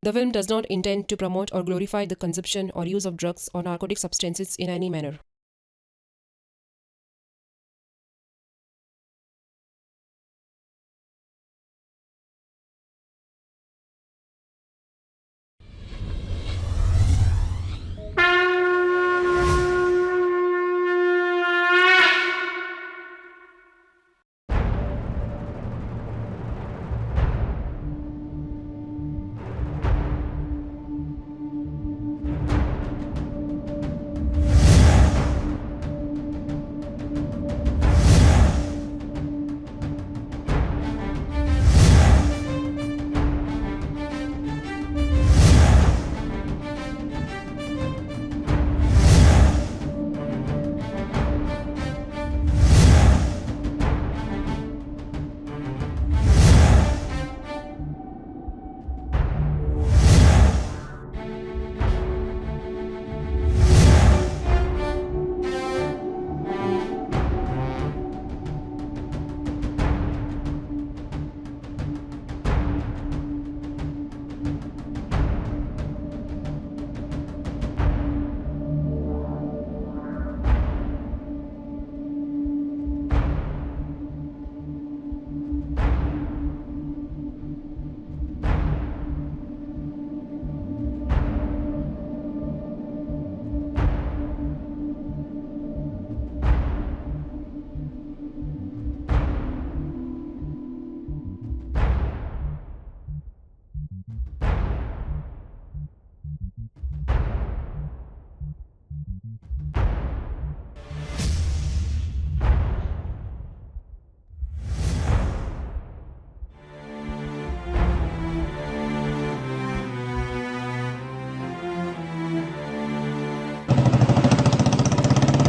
The film does not intend to promote or glorify the consumption or use of drugs or narcotic substances in any manner.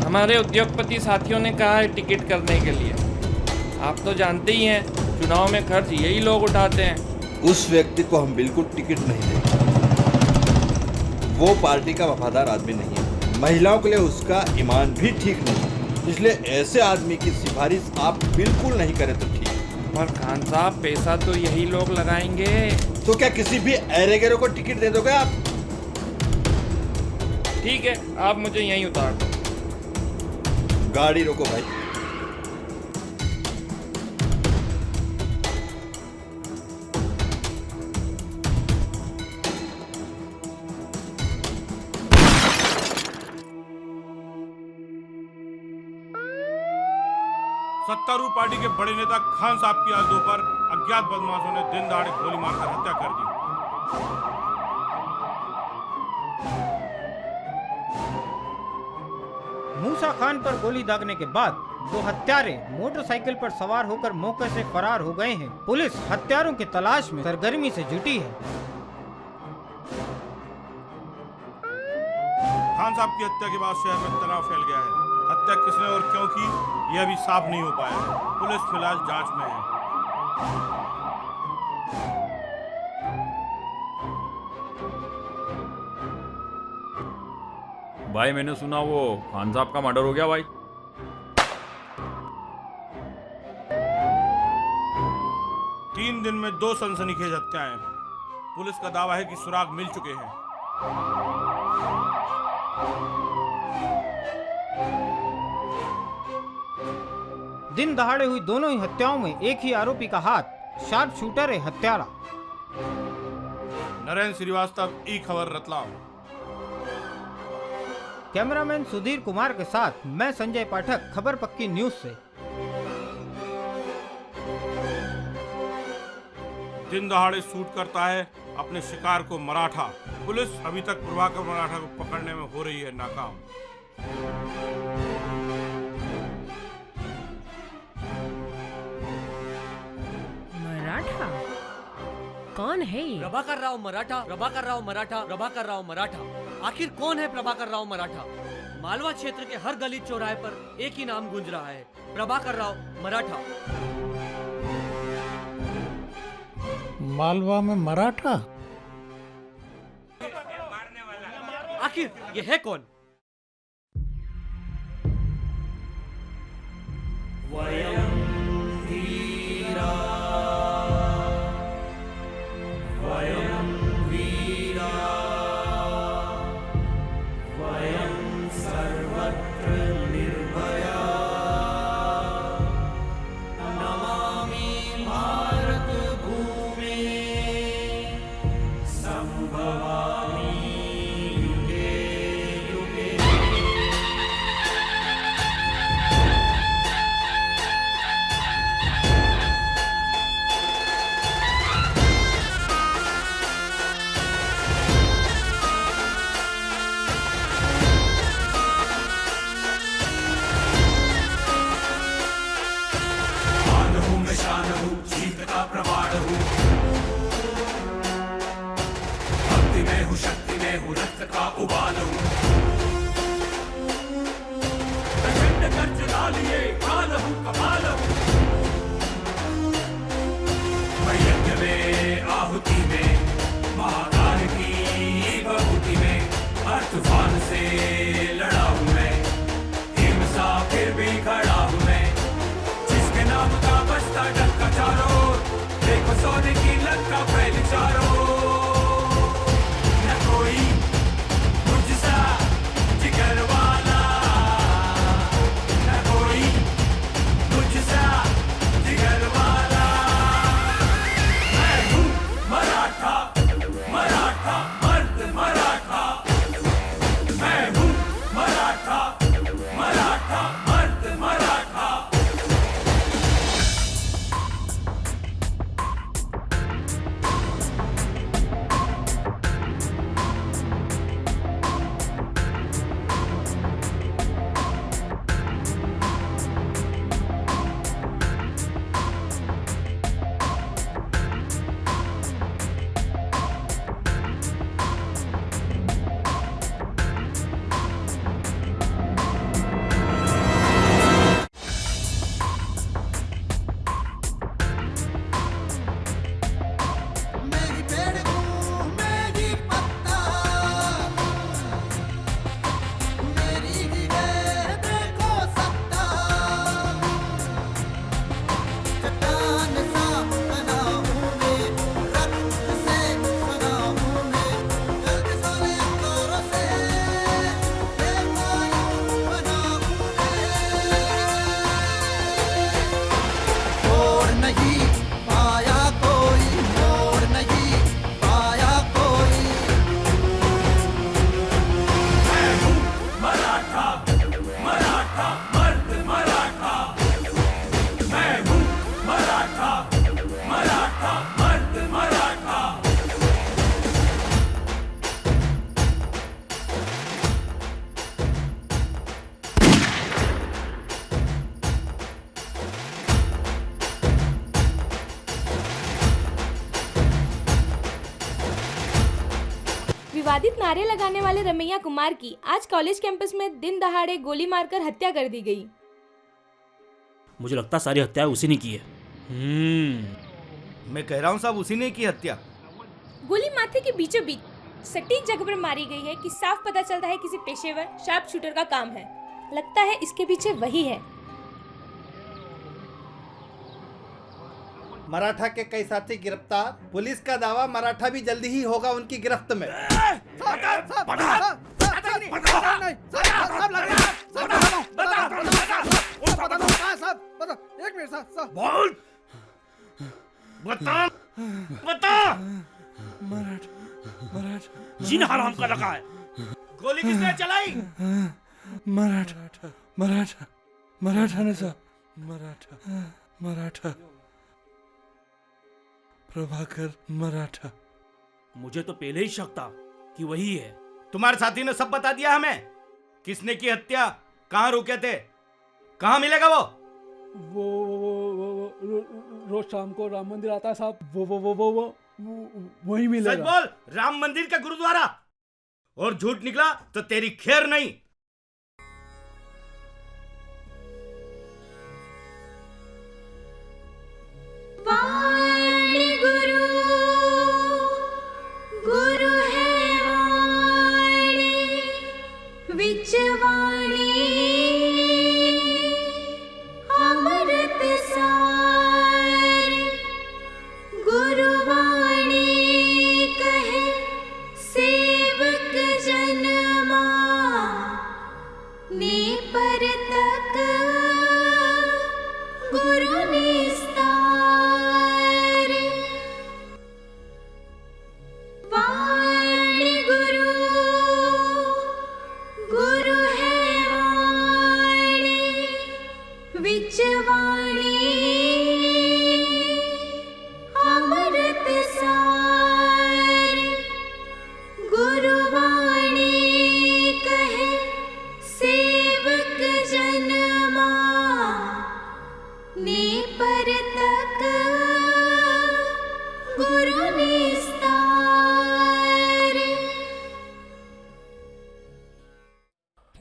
हमारे उद्योगपति साथियों ने कहा है ticket करने के लिए। आप तो जानते ही हैं, चुनाव में खर्च यही लोग उठाते हैं। उस व्यक्ति को हम बिल्कुल टिकट नहीं देंगे। वो पार्टी का वफादार आदमी नहीं है। महिलाओं के लिए उसका ईमान भी ठीक नहीं है, इसलिए ऐसे आदमी की सिफारिश आप बिल्कुल नहीं करें तो ठीक है। पर खान साहब, पैसा तो यही लोग लगाएंगे। तो क्या किसी भी ऐरे-गैरे को टिकट दे दोगे आप? ठीक है, आप मुझे यहीं उतार दो। गाड़ी रोको भाई। सत्तारूढ़ पार्टी के बड़े नेता खान साहब की आज दोपहर अज्ञात बदमाशों ने दिन दहाड़े गोली मारकर हत्या कर दी। मूसा खान पर गोली दागने के बाद दो हत्यारे मोटरसाइकिल पर सवार होकर मौके से फरार हो गए हैं। पुलिस हत्यारों की तलाश में सरगर्मी से जुटी है। खान साहब की हत्या के बाद शहर में तनाव फैल गया है। हत्या किसने और क्यों की, यह अभी साफ नहीं हो पाया है। पुलिस फिलहाल जांच में है। भाई मैंने सुना वो खान साहब का मर्डर हो गया भाई। तीन दिन में 2 सनसनीखेज हत्याएं। पुलिस का दावा है कि सुराग मिल चुके हैं। दिन दहाड़े हुई दोनों ही हत्याओं में एक ही आरोपी का हाथ। शार्प शूटर है हत्यारा। नरेंद्र श्रीवास्तव, ई खबर रतलाम। कैमरामैन सुधीर कुमार के साथ मैं संजय पाठक, खबर पक्की न्यूज से। दिन दहाड़े शूट करता है अपने शिकार को मराठा। पुलिस अभी तक प्रभाकर मराठा को पकड़ने में हो रही है नाकाम। मराठा कौन है ये? प्रभाकर राव मराठा, प्रभाकर राव मराठा, प्रभाकर राव मराठा। आखिर कौन है प्रभाकर राव मराठा? मालवा क्षेत्र के हर गली चौराहे पर एक ही नाम गूंज रहा है, प्रभाकर राव मराठा। मालवा में मराठा? आखिर ये है कौन? विवादित नारे लगाने वाले रमैया कुमार की आज कॉलेज कैंपस में दिन दहाड़े गोली मारकर हत्या कर दी गई। मुझे लगता है सारी हत्याएं उसी ने की है। मैं कह रहा हूँ साहब उसी ने की हत्या। गोली माथे के बीचों बीच सटीक जगह पर मारी गई है कि साफ पता चलता है किसी पेशेवर शार्प शूटर का काम है। लगता है इसके पीछे वही है। मराठा के कई साथी गिरफ्तार। पुलिस का दावा मराठा भी जल्दी ही होगा उनकी गिरफ्त में। बोल बता बता। जिन हराम का लगा है। गोली किसने चलाई? मराठा ने साहब। मराठा प्रभाकर मराठा। मुझे तो पहले ही शक था कि वही है। तुम्हारे साथी ने सब बता दिया हमें। किसने की हत्या, कहाँ रुके थे, कहाँ मिलेगा वो रोज शाम को राम मंदिर आता है साहब। वो वही मिलेगा। सच बोल, राम मंदिर का गुरुद्वारा। और झूठ निकला तो तेरी खैर नहीं। वाणी गुरु गुरु है वाणी विच वाणी अमृत सारी गुरु वाणी कहे सेवक जनमा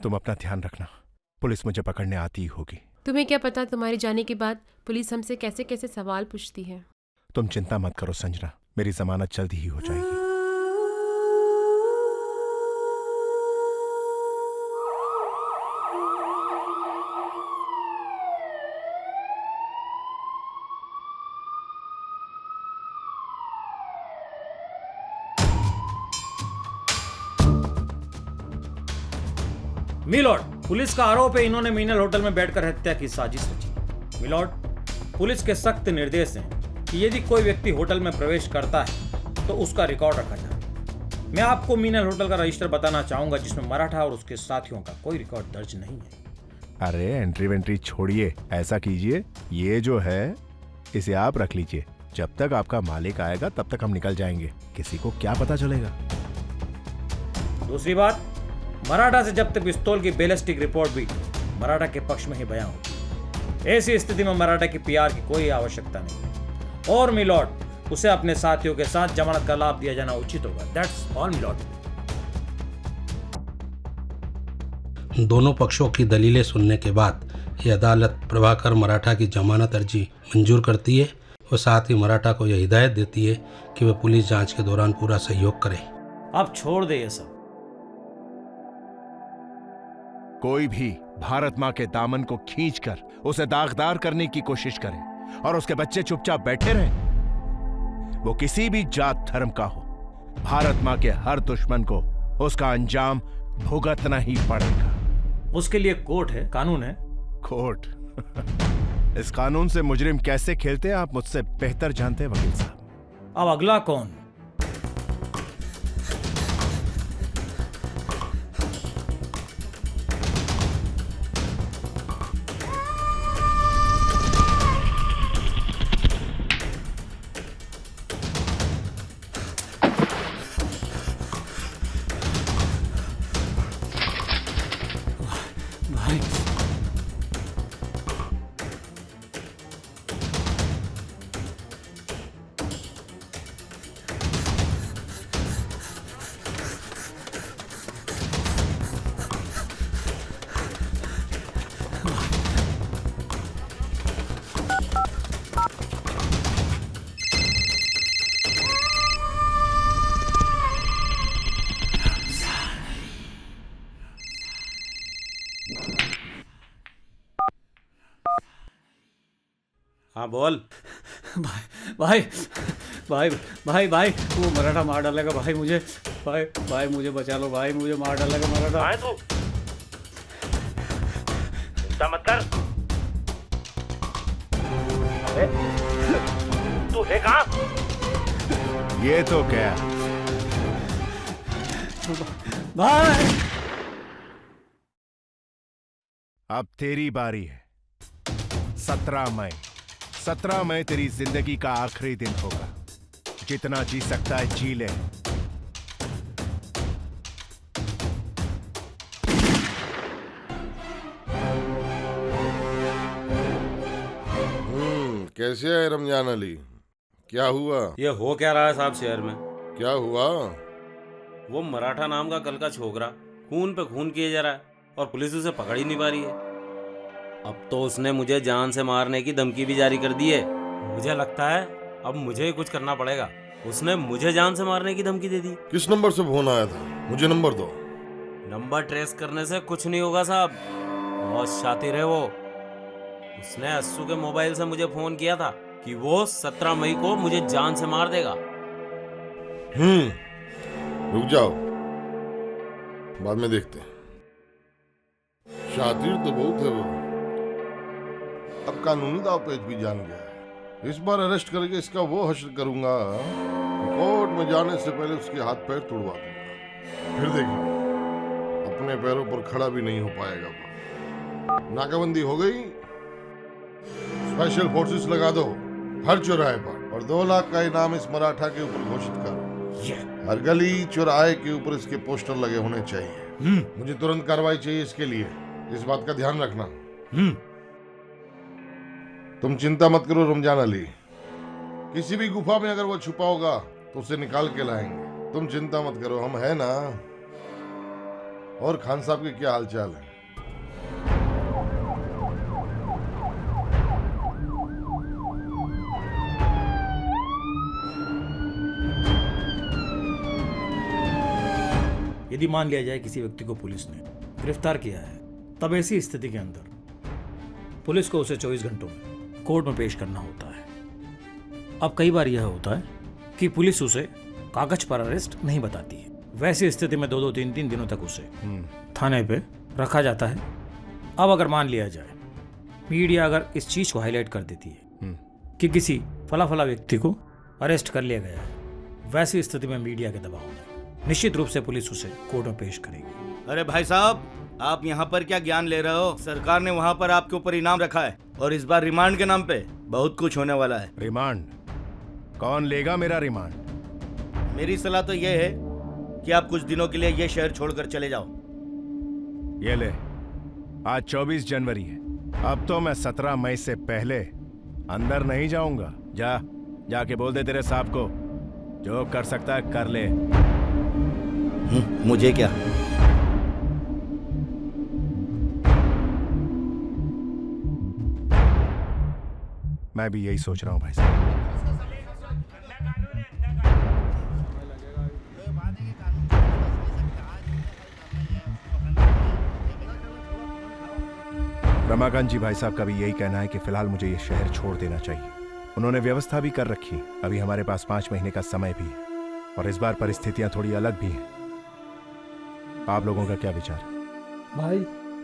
तुम अपना ध्यान रखना, पुलिस मुझे पकड़ने आती ही होगी। तुम्हें क्या पता तुम्हारे जाने के बाद पुलिस हमसे कैसे कैसे सवाल पूछती है। तुम चिंता मत करो संजना, मेरी जमानत जल्दी ही हो जाएगी। मिलॉर्ड, पुलिस का आरोप है इन्होंने मीनल होटल में बैठकर हत्या की साजिश रची। मिलॉर्ड, पुलिस के सख्त निर्देश हैं कि यदि कोई व्यक्ति होटल में प्रवेश करता है तो उसका रिकॉर्ड रखा जाए। मैं आपको मीनल होटल का रजिस्टर बताना चाहूंगा जिसमें मराठा और उसके साथियों का कोई रिकॉर्ड दर्ज नहीं है। अरे एंट्री वेंट्री छोड़िए, ऐसा कीजिए, ये जो है इसे आप रख लीजिए। जब तक आपका मालिक आएगा तब तक हम निकल जाएंगे, किसी को क्या पता चलेगा। दूसरी बात, मराठा से जब्त पिस्तौल की बैलिस्टिक रिपोर्ट भी मराठा के पक्ष में ही बयां होगी। ऐसी स्थिति में मराठा की पीआर की कोई आवश्यकता नहीं। और मिलॉर्ड, उसे अपने साथियों के साथ जमानत का लाभ दिया जाना उचित होगा। That's all milord. दोनों पक्षों की दलीलें सुनने के बाद यह अदालत प्रभाकर मराठा की जमानत अर्जी मंजूर करती है और साथ ही मराठा को यह हिदायत देती है कि वह पुलिस जांच के दौरान पूरा सहयोग करे। आप छोड़ दे ये सब। कोई भी भारत मां के दामन को खींचकर उसे दागदार करने की कोशिश करे और उसके बच्चे चुपचाप बैठे रहें, वो किसी भी जात धर्म का हो, भारत मां के हर दुश्मन को उसका अंजाम भुगतना ही पड़ेगा। उसके लिए कोर्ट है, कानून है। कोर्ट? इस कानून से मुजरिम कैसे खेलते हैं आप मुझसे बेहतर जानते हैं वकील साहब। अब अगला कौन? हाँ बोल। भाई भाई भाई भाई वो मराठा मार डालेगा भाई मुझे। भाई मुझे बचा लो भाई, मुझे मार डालेगा मराठा। आए तू चिंता मत कर। अबे तू है कहाँ? ये तो क्या भाई, अब तेरी बारी है। 17 मई तेरी जिंदगी का आखिरी दिन होगा। जितना जी सकता है जी ले। कैसे है रमजान अली? क्या हुआ? ये हो क्या रहा है साहब शहर में? क्या हुआ? वो मराठा नाम का कल का छोकरा खून पे खून किए जा रहा है और पुलिस उसे पकड़ ही नहीं पा रही है। अब तो उसने मुझे जान से मारने की धमकी भी जारी कर दी है। मुझे लगता है अब मुझे ही कुछ करना पड़ेगा। उसने मुझे जान से मारने की धमकी दे दी। किस नंबर से फोन आया था? मुझे नंबर दो। नंबर ट्रेस करने से कुछ नहीं होगा साहब, बहुत शातिर है वो। उसने अस्सू के मोबाइल से मुझे फोन किया था कि वो 17 मई को मुझे जान से मार देगा। रुक जाओ, बाद में देखते हैं। शातिर तो बहुत है वो। अब कानूनी दाव पेच भी जान गया है। इस बार अरेस्ट करके इसका वो हश्र करूंगा, कोर्ट में जाने से पहले उसके हाथ पैर तुड़वा दूंगा। फिर देखना, अपने पैरों पर खड़ा भी नहीं हो पाएगा वो। नाकाबंदी हो गई, स्पेशल फोर्सेस लगा दो हर चौराहे पर और 2 लाख का इनाम इस मराठा के ऊपर घोषित करो। हर गली चौराहे के ऊपर इसके पोस्टर लगे होने चाहिए। मुझे तुरंत कार्रवाई चाहिए इसके लिए, इस बात का ध्यान रखना। तुम चिंता मत करो रमजान अली, किसी भी गुफा में अगर वो छुपा होगा तो उसे निकाल के लाएंगे। तुम चिंता मत करो, हम है ना। और खान साहब के क्या हालचाल है? यदि मान लिया जाए किसी व्यक्ति को पुलिस ने गिरफ्तार किया है, तब ऐसी स्थिति के अंदर पुलिस को उसे 24 घंटों में कोर्ट में पेश करना होता है। अब कई बार यह होता है कि पुलिस उसे कागज पर अरेस्ट नहीं बताती है। वैसी स्थिति में 2-2, 3-3 दिनों तक उसे थाने पे रखा जाता है। अब अगर मान लिया जाए मीडिया अगर इस चीज को हाईलाइट कर देती है कि किसी फला व्यक्ति को अरेस्ट कर लिया गया है, वैसी स्थिति में मीडिया के दबाव में निश्चित रूप से पुलिस उसे कोर्ट में पेश करेगी। अरे भाई साहब, आप यहाँ पर क्या ज्ञान ले रहे हो? सरकार ने वहाँ पर आपके ऊपर इनाम रखा है और इस बार रिमांड के नाम पे बहुत कुछ होने वाला है। रिमांड? कौन लेगा मेरा रिमांड? मेरी सलाह तो ये है कि आप कुछ दिनों के लिए ये शहर छोड़कर चले जाओ। ये ले, आज 24 जनवरी है। अब तो मैं 17 मई से पहले अंदर नहीं जाऊंगा। जाके बोल दे तेरे साहब को, जो कर सकता है कर ले। मुझे क्या? मैं भी यही सोच रहा हूं भाई साहब। रमाकांत जी भाई साहब का भी यही कहना है कि फिलहाल मुझे ये शहर छोड़ देना चाहिए। उन्होंने व्यवस्था भी कर रखी है। अभी हमारे पास 5 महीने का समय भी है और इस बार परिस्थितियां थोड़ी अलग भी हैं। आप लोगों का क्या विचार है? भाई,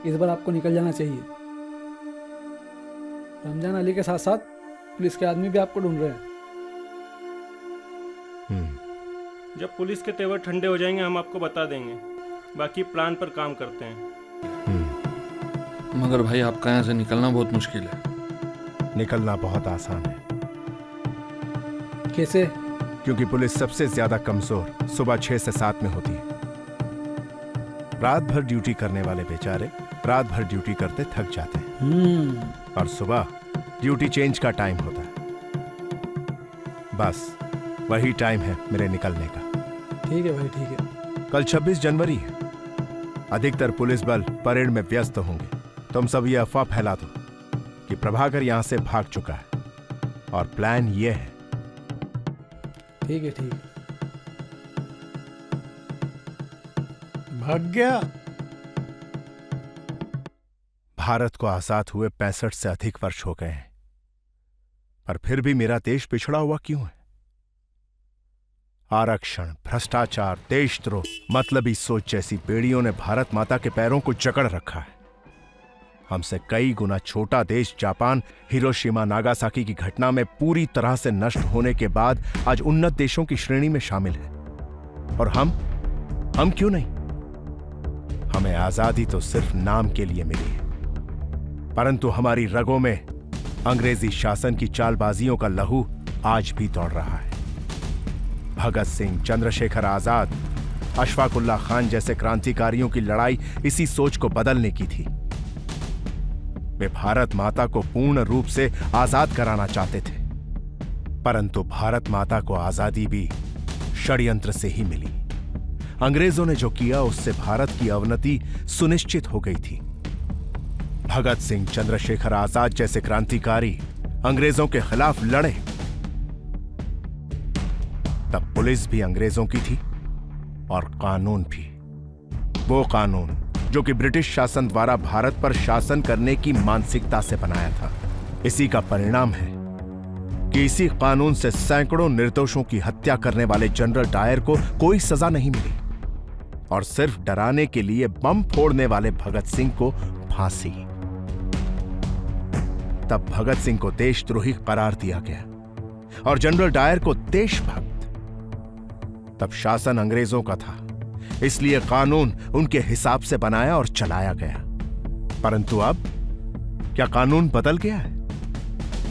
इस बार आपको निकल जाना चाहिए। रमजान अली के साथ साथ पुलिस के आदमी भी आपको ढूंढ रहे हैं। जब पुलिस के तेवर ठंडे हो जाएंगे हम आपको बता देंगे। बाकी प्लान पर काम करते हैं। मगर भाई आपका यहाँ से निकलना बहुत मुश्किल है। निकलना बहुत आसान है। कैसे? क्योंकि पुलिस सबसे ज्यादा कमजोर सुबह 6 से 7 में होती है। रात भर ड्यूटी करने वाले बेचारे रात भर ड्यूटी करते थक जाते हैं और सुबह ड्यूटी चेंज का टाइम होता है। बस वही टाइम है मेरे निकलने का। ठीक है भाई, ठीक है। कल 26 जनवरी है। अधिकतर पुलिस बल परेड में व्यस्त होंगे। तुम सब ये अफवाह फैला दो कि प्रभाकर यहां से भाग चुका है और प्लान ये है। ठीक है, ठीक है। भाग गया। भारत को आजाद हुए 65 से अधिक वर्ष हो गए हैं, पर फिर भी मेरा देश पिछड़ा हुआ क्यों है? आरक्षण, भ्रष्टाचार, देशद्रोह, मतलबी सोच जैसी बेड़ियों ने भारत माता के पैरों को जकड़ रखा है। हमसे कई गुना छोटा देश जापान हिरोशिमा नागासाकी की घटना में पूरी तरह से नष्ट होने के बाद आज उन्नत देशों की श्रेणी में शामिल है। और हम क्यों नहीं? हमें आजादी तो सिर्फ नाम के लिए मिली है, परंतु हमारी रगों में अंग्रेजी शासन की चालबाजियों का लहू आज भी दौड़ रहा है। भगत सिंह, चंद्रशेखर आजाद, अशफाक उल्लाह खान जैसे क्रांतिकारियों की लड़ाई इसी सोच को बदलने की थी। वे भारत माता को पूर्ण रूप से आजाद कराना चाहते थे, परंतु भारत माता को आजादी भी षड्यंत्र से ही मिली। अंग्रेजों ने जो किया उससे भारत की अवनति सुनिश्चित हो गई थी। भगत सिंह, चंद्रशेखर आजाद जैसे क्रांतिकारी अंग्रेजों के खिलाफ लड़े, तब पुलिस भी अंग्रेजों की थी और कानून भी। वो कानून जो कि ब्रिटिश शासन द्वारा भारत पर शासन करने की मानसिकता से बनाया था। इसी का परिणाम है कि इसी कानून से सैकड़ों निर्दोषों की हत्या करने वाले जनरल डायर को कोई सजा नहीं मिली और सिर्फ डराने के लिए बम फोड़ने वाले भगत सिंह को फांसी। तब भगत सिंह को देशद्रोही करार दिया गया और जनरल डायर को देशभक्त। तब शासन अंग्रेजों का था, इसलिए कानून उनके हिसाब से बनाया और चलाया गया। परंतु अब क्या कानून बदल गया है?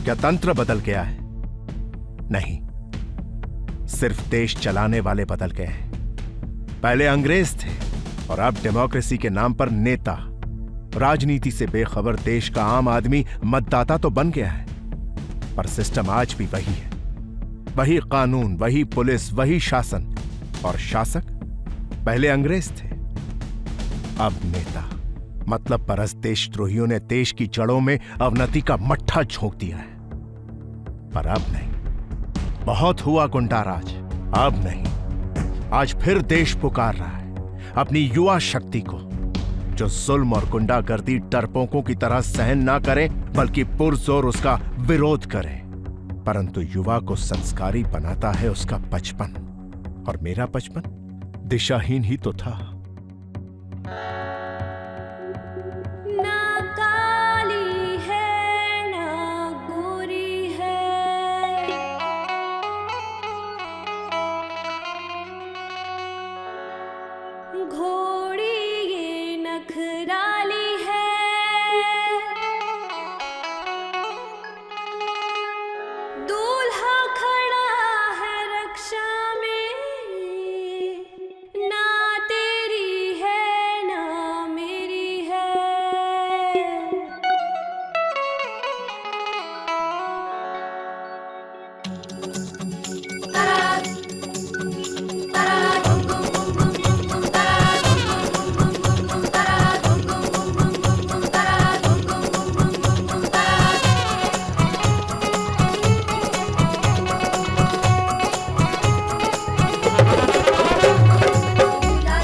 क्या तंत्र बदल गया है? नहीं, सिर्फ देश चलाने वाले बदल गए हैं। पहले अंग्रेज थे और अब डेमोक्रेसी के नाम पर नेता। राजनीति से बेखबर देश का आम आदमी मतदाता तो बन गया है, पर सिस्टम आज भी वही है। वही कानून, वही पुलिस, वही शासन और शासक पहले अंग्रेज थे। अब नेता मतलब परस्त देशद्रोहियों ने देश की जड़ों में अवनति का मट्ठा झोंक दिया है। पर अब नहीं, बहुत हुआ गुंडाराज, अब नहीं। आज फिर देश पुकार रहा है अपनी युवा शक्ति को, जो जुल्म और गुंडागर्दी डरपोकों की तरह सहन ना करे, बल्कि पुरजोर उसका विरोध करे। परंतु युवा को संस्कारी बनाता है उसका बचपन, और मेरा बचपन दिशाहीन ही तो था। ना काली है ना गोरी है, घोड़ी ये नखराली है, दूल्हा खड़ा है रक्षा में, ना तेरी है ना मेरी है।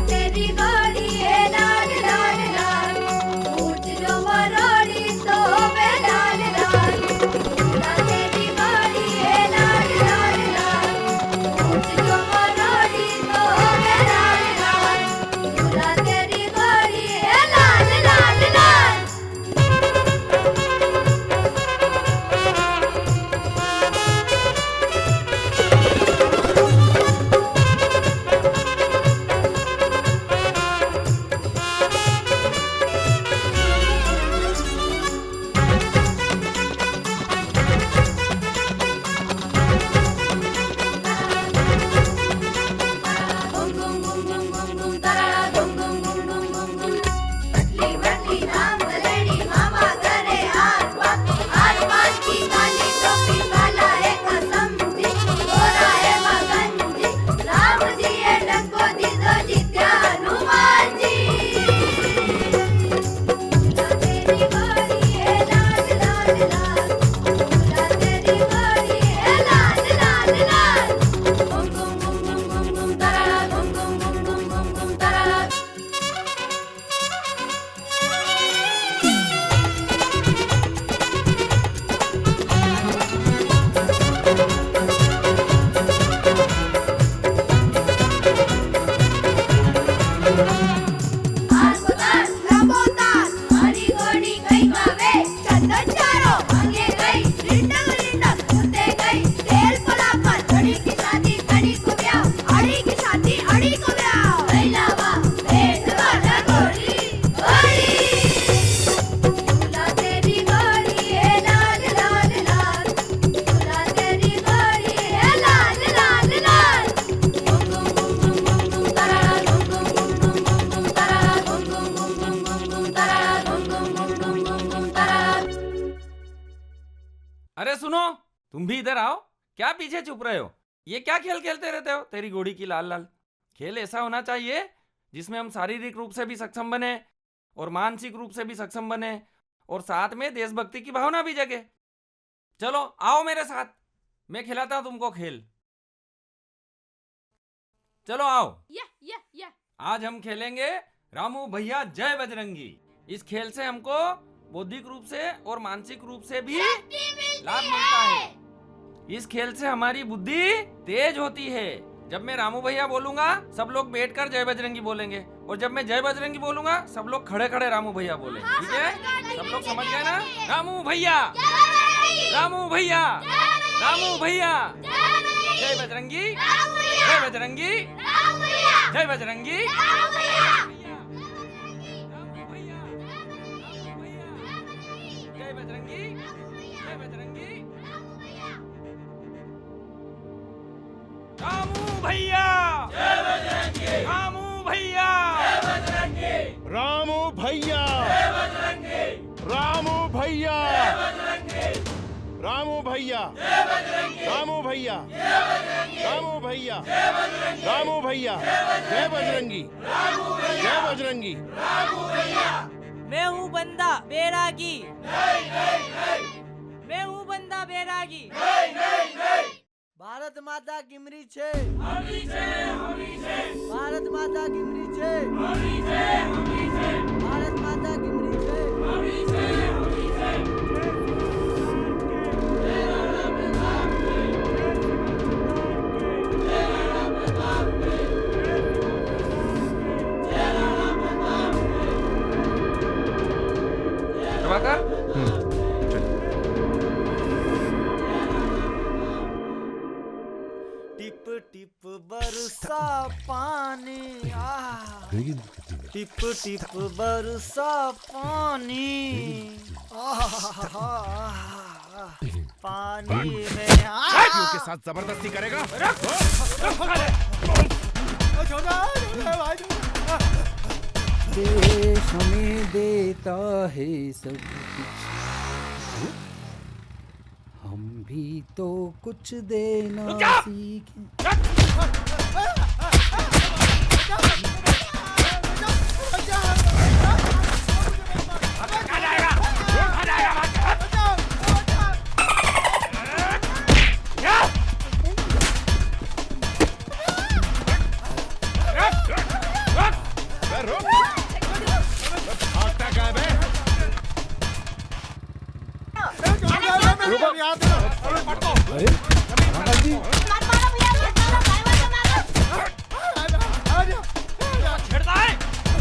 तेरी गाड़ी है लाल लाल लाल, ऊंट जो मरोड़ी तो वे लाल लाल। तेरी गाड़ी है लाल लाल लाल, ऊंट जो मरोड़ी तो वे लाल लाल। तेरी गाड़ी है लाल लाल लाल। अरे सुनो, तुम भी इधर आओ। क्या पीछे चुप रहे हो? ये क्या खेल खेलते रहते हो? तेरी घोड़ी की लाल लाल। खेल ऐसा होना चाहिए जिसमें हम शारीरिक रूप से भी सक्षम बने और मानसिक रूप से भी सक्षम बने और साथ में देशभक्ति की भावना भी जगे। चलो आओ मेरे साथ, मैं खिलाता हूं तुमको खेल। चलो आओ। या आज हम खेलेंगे रामू भैया जय बजरंगी। इस खेल से हमको बौद्धिक रूप से और मानसिक रूप से भी लाभ मिलता है। इस खेल से हमारी बुद्धि तेज होती है। जब मैं रामू भैया बोलूंगा सब लोग बैठकर जय बजरंगी बोलेंगे, और जब मैं जय बजरंगी बोलूंगा सब लोग खड़े खड़े रामू भैया बोलेंगे। ठीक है? सब लोग समझ गए ना? रामू भैया, रामू भैया, रामू भैया, जय बजरंगी, जय बजरंगी, जय बजरंगी, जय बजरंगी, जय बजरंगी। रामू भैया, जय बजरंगी, रामू भैया, जय बजरंगी, रामू भैया, जय बजरंगी, रामू भैया, जय बजरंगी, रामू भैया, जय बजरंगी, रामू भैया, रामू भैया, रामू भैया, जय बजरंगी, जय बजरंगी। मैं हूँ बंदा बैरागी, मैं हूँ बंदा बैरागी। भारत माता गिमरी छे, भारत माता गिमरी छे, भारत माता गिमरी छे। प्रभाकर टिप टिप बरसा पानी, टिप टिप बरसा पानी, पानी में के साथ जबरदस्ती करेगा? देश हमें देता है सब कुछ, हम भी तो कुछ देना सीखें।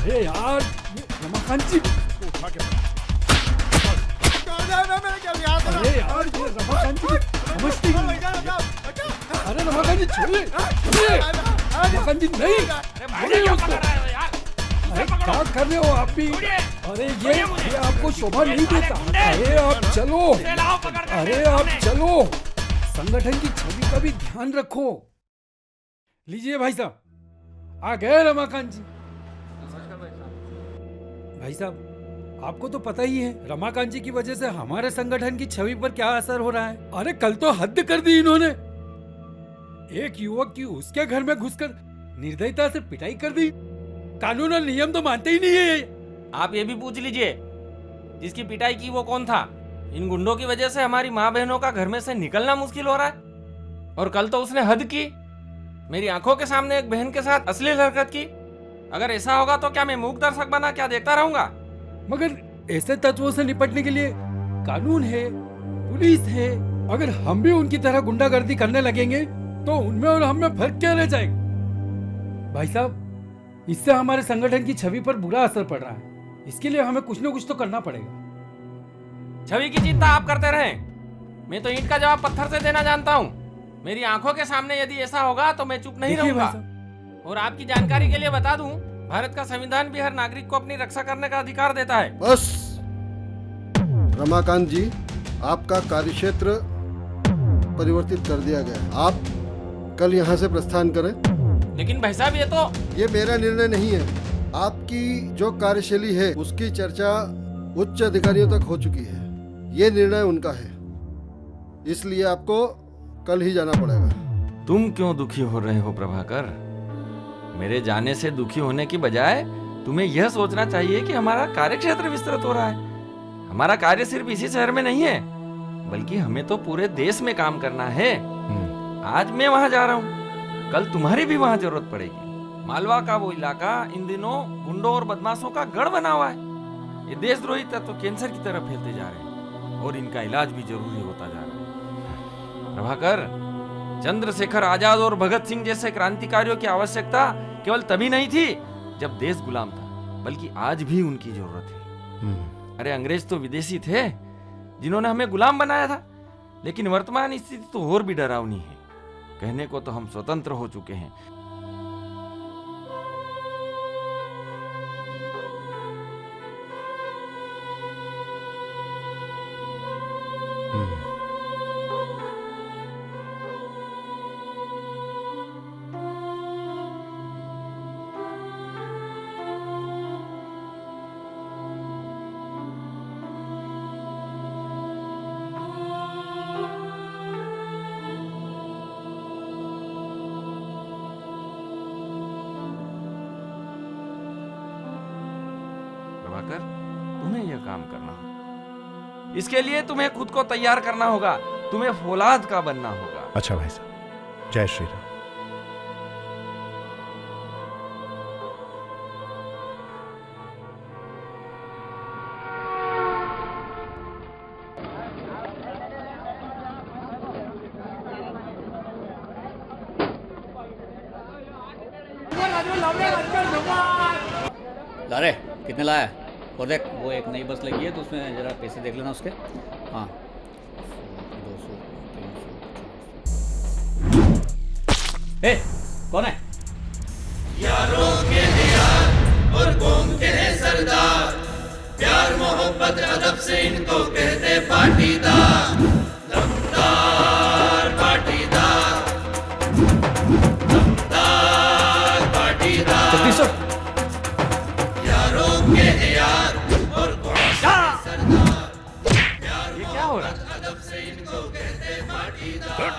अरे यार रमाकांत जी, अरे यार ये रमाकांत जी समझती नहीं। अरे रमाकांत जी छोड़िए, रमाकांत जी नहीं, अरे क्या कर रहे हो आप भी? अरे ये आपको शोभा नहीं देता। अरे आप चलो, अरे आप चलो, संगठन की छवि का भी ध्यान रखो। लीजिए भाई साहब, आ गए रमाकांत जी। भाई साहब आपको तो पता ही है रमाकांत जी की वजह से हमारे संगठन की छवि पर क्या असर हो रहा है। अरे कल तो हद कर दी इन्होंने, एक युवक की उसके घर में घुसकर निर्दयता से पिटाई कर दी। कानून और नियम तो मानते ही नहीं है। आप ये भी पूछ लीजिए जिसकी पिटाई की वो कौन था। इन गुंडों की वजह से हमारी माँ बहनों का घर में से निकलना मुश्किल हो रहा है। और कल तो उसने हद की, मेरी आंखों के सामने एक बहन के साथ अश्लील हरकत की। अगर ऐसा होगा तो क्या मैं मूक दर्शक बना क्या देखता रहूंगा? मगर ऐसे तत्वों से निपटने के लिए कानून है, पुलिस है। अगर हम भी उनकी तरह गुंडागर्दी करने लगेंगे तो उनमें और हम में फर्क क्या रह जाएगा? भाई साहब इससे हमारे संगठन की छवि पर बुरा असर पड़ रहा है। इसके लिए हमें कुछ न कुछ तो करना पड़ेगा। छवि की चिंता आप करते रहें, मैं तो ईंट का जवाब पत्थर से देना जानता हूँ। मेरी आंखों के सामने यदि ऐसा होगा तो मैं चुप नहीं रहूंगा। और आपकी जानकारी के लिए बता दूं, भारत का संविधान भी हर नागरिक को अपनी रक्षा करने का अधिकार देता है। बस रमाकांत जी, आपका कार्यक्षेत्र परिवर्तित कर दिया गया है। आप कल यहाँ से प्रस्थान करें। लेकिन भाई साहब ये मेरा निर्णय नहीं है। आपकी जो कार्यशैली है उसकी चर्चा उच्च अधिकारियों तक हो चुकी है। ये निर्णय उनका है, इसलिए आपको कल ही जाना पड़ेगा। तुम क्यों दुखी हो रहे हो प्रभाकर? मेरे जाने से दुखी होने की बजाय तुम्हें यह सोचना चाहिए कि हमारा कार्यक्षेत्र विस्तृत हो रहा है। हमारा कार्य सिर्फ इसी शहर में नहीं है, बल्कि हमें तो पूरे देश में काम करना है। आज मैं वहां जा रहा हूँ, कल तुम्हारी भी वहां जरूरत पड़ेगी। मालवा का वो इलाका इन दिनों गुंडों और बदमाशों का गढ़ बना हुआ है। ये देशद्रोही तत्व कैंसर की तरफ फैलते जा रहे हैं और इनका इलाज भी जरूरी होता जा रहा है। प्रभाकर, चंद्रशेखर आजाद और भगत सिंह जैसे क्रांतिकारियों की आवश्यकता केवल तभी नहीं थी जब देश गुलाम था, बल्कि आज भी उनकी जरूरत है। अरे अंग्रेज तो विदेशी थे जिन्होंने हमें गुलाम बनाया था, लेकिन वर्तमान स्थिति तो और भी डरावनी है। कहने को तो हम स्वतंत्र हो चुके हैं, तुम्हें यह काम करना होगा। इसके लिए तुम्हें खुद को तैयार करना होगा, तुम्हें फौलाद का बनना होगा। अच्छा भाई साहब, जय श्री राम। लारे कितने लाया है? और देख वो एक नई बस लगी है तो उसमें जरा पैसे देख लेना उसके। हाँ 200 300। ए कौन है? यारों के यार और कौम के हैं सरदार, प्यार मोहब्बत अदब से इनको कहते पाटीदार। दमदार पाटीदार, दमदार पाटीदार, यारों के हैं यार और कौम के सरदार, प्यार मोहब्बत अदब से इनको कहते पाटीदार।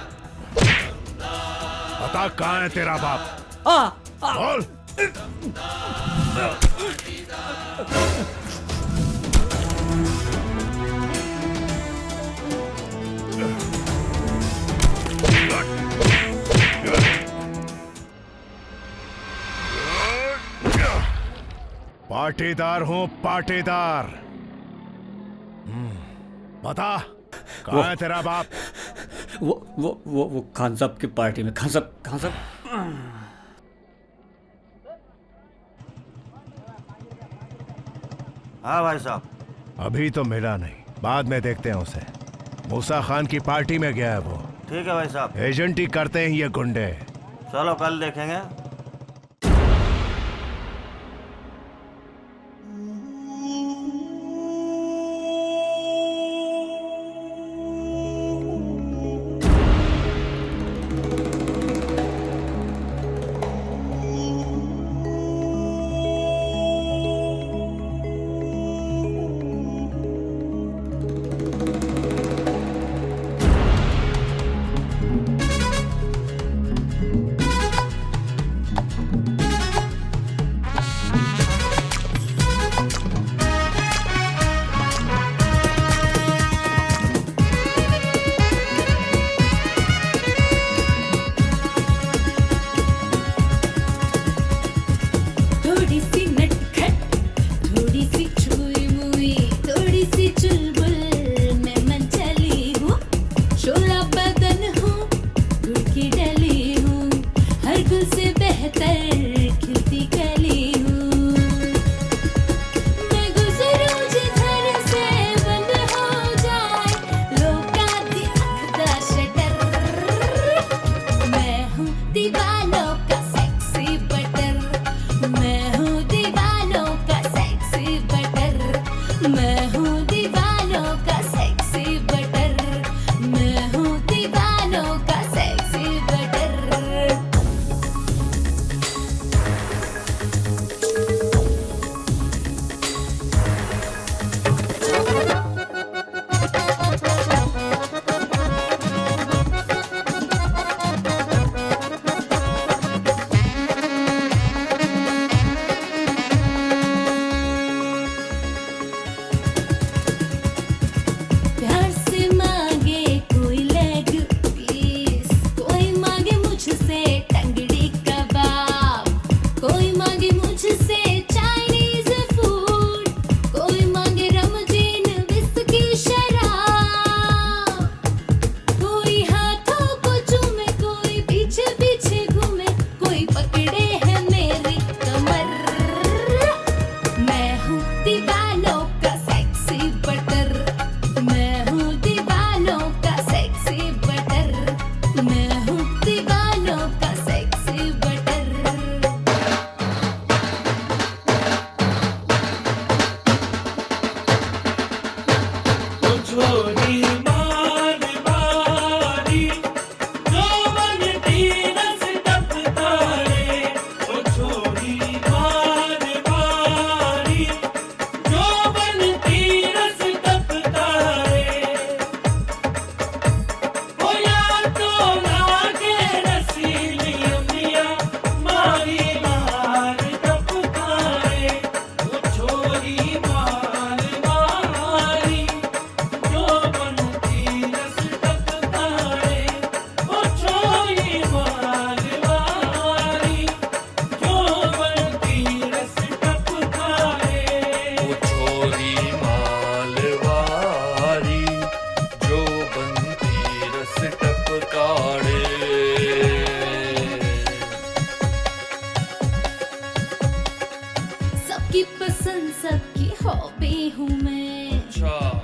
बता कहाँ है तेरा बाप? बोल। पाटीदार हूँ पाटीदार। बता कहाँ है तेरा बाप? वो खान साहब की पार्टी में। खान साहब हाँ भाई साहब। अभी तो मिला नहीं, बाद में देखते हैं उसे। मूसा खान की पार्टी में गया है वो। ठीक है भाई साहब। एजेंट ही करते हैं ये गुंडे। चलो कल देखेंगे।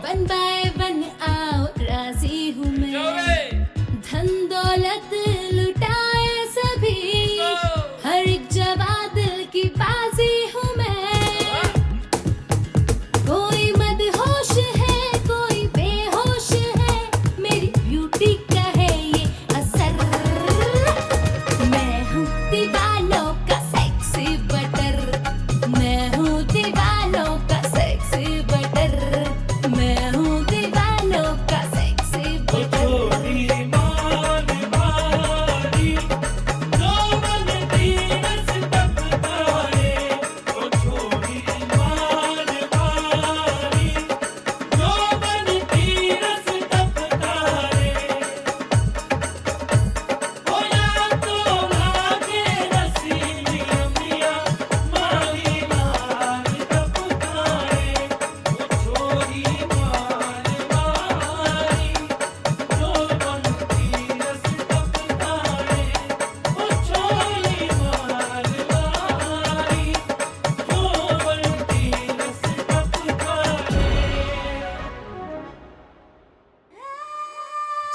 वन बाय वन आओ राजी हूँ मैं, धन दौलत लुटाए सभी, हर एक जवां दिल की बाजी हूँ मैं। कोई मदहोश है कोई बेहोश है, मेरी ब्यूटी का है ये असर। मैं हूँ दीवानों का सेक्सी बटर, मैं हूँ दीवानों का सेक्सी बटर, मैं हूँ दीवानों का सेक्सी बटर।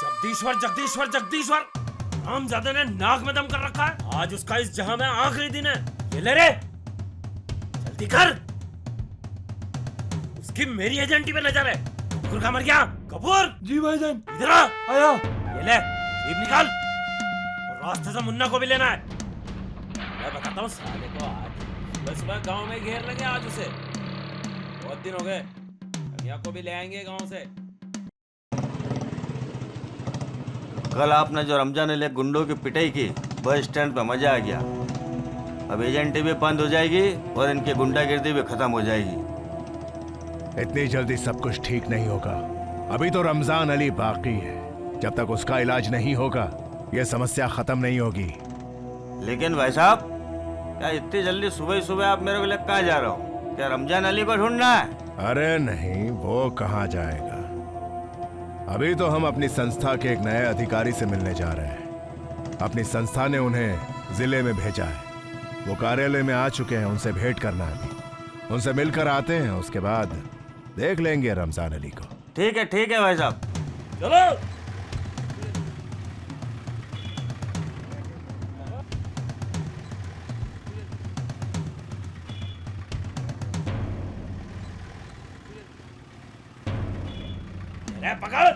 जगदीश्वर जगदीश्वर जगदीश्वर, रामजादे ने नाक में दम कर रखा है। आज उसका इस जहां में आखिरी दिन है। ये ले रे, जल्दी कर। उसकी मेरी एजेंटी पे नजर है। कपूर का मर गया। कपूर जी भाईजान, इधर आ। आया। ये ले, जीप निकाल और रास्ते से मुन्ना को भी लेना है। मैं बताता हूँ साले को, आज सुबह सुबह गांव में घेर लेंगे आज उसे। बहुत दिन हो गए, कन्या को भी ले आएंगे गांव से। कल आपने जो रमजान अली गुंडों की पिटाई की, बस स्टैंड पे मजा आ गया। अब एजेंटी भी बंद हो जाएगी और इनकी गुंडागिर्दी भी खत्म हो जाएगी। इतनी जल्दी सब कुछ ठीक नहीं होगा। अभी तो रमजान अली बाकी है। जब तक उसका इलाज नहीं होगा ये समस्या खत्म नहीं होगी। लेकिन भाई साहब, क्या इतनी जल्दी सुबह ही सुबह आप मेरे को लेकर कहाँ जा रहे हो? क्या रमजान अली को ढूंढना है? अरे नहीं, वो कहाँ जाएगा। अभी तो हम अपनी संस्था के एक नए अधिकारी से मिलने जा रहे हैं। अपनी संस्था ने उन्हें जिले में भेजा है। वो कार्यालय में आ चुके हैं, उनसे भेंट करना है। अभी उनसे मिलकर आते हैं, उसके बाद देख लेंगे रमजान अली को। ठीक है भाई साहब, चलो। पकड़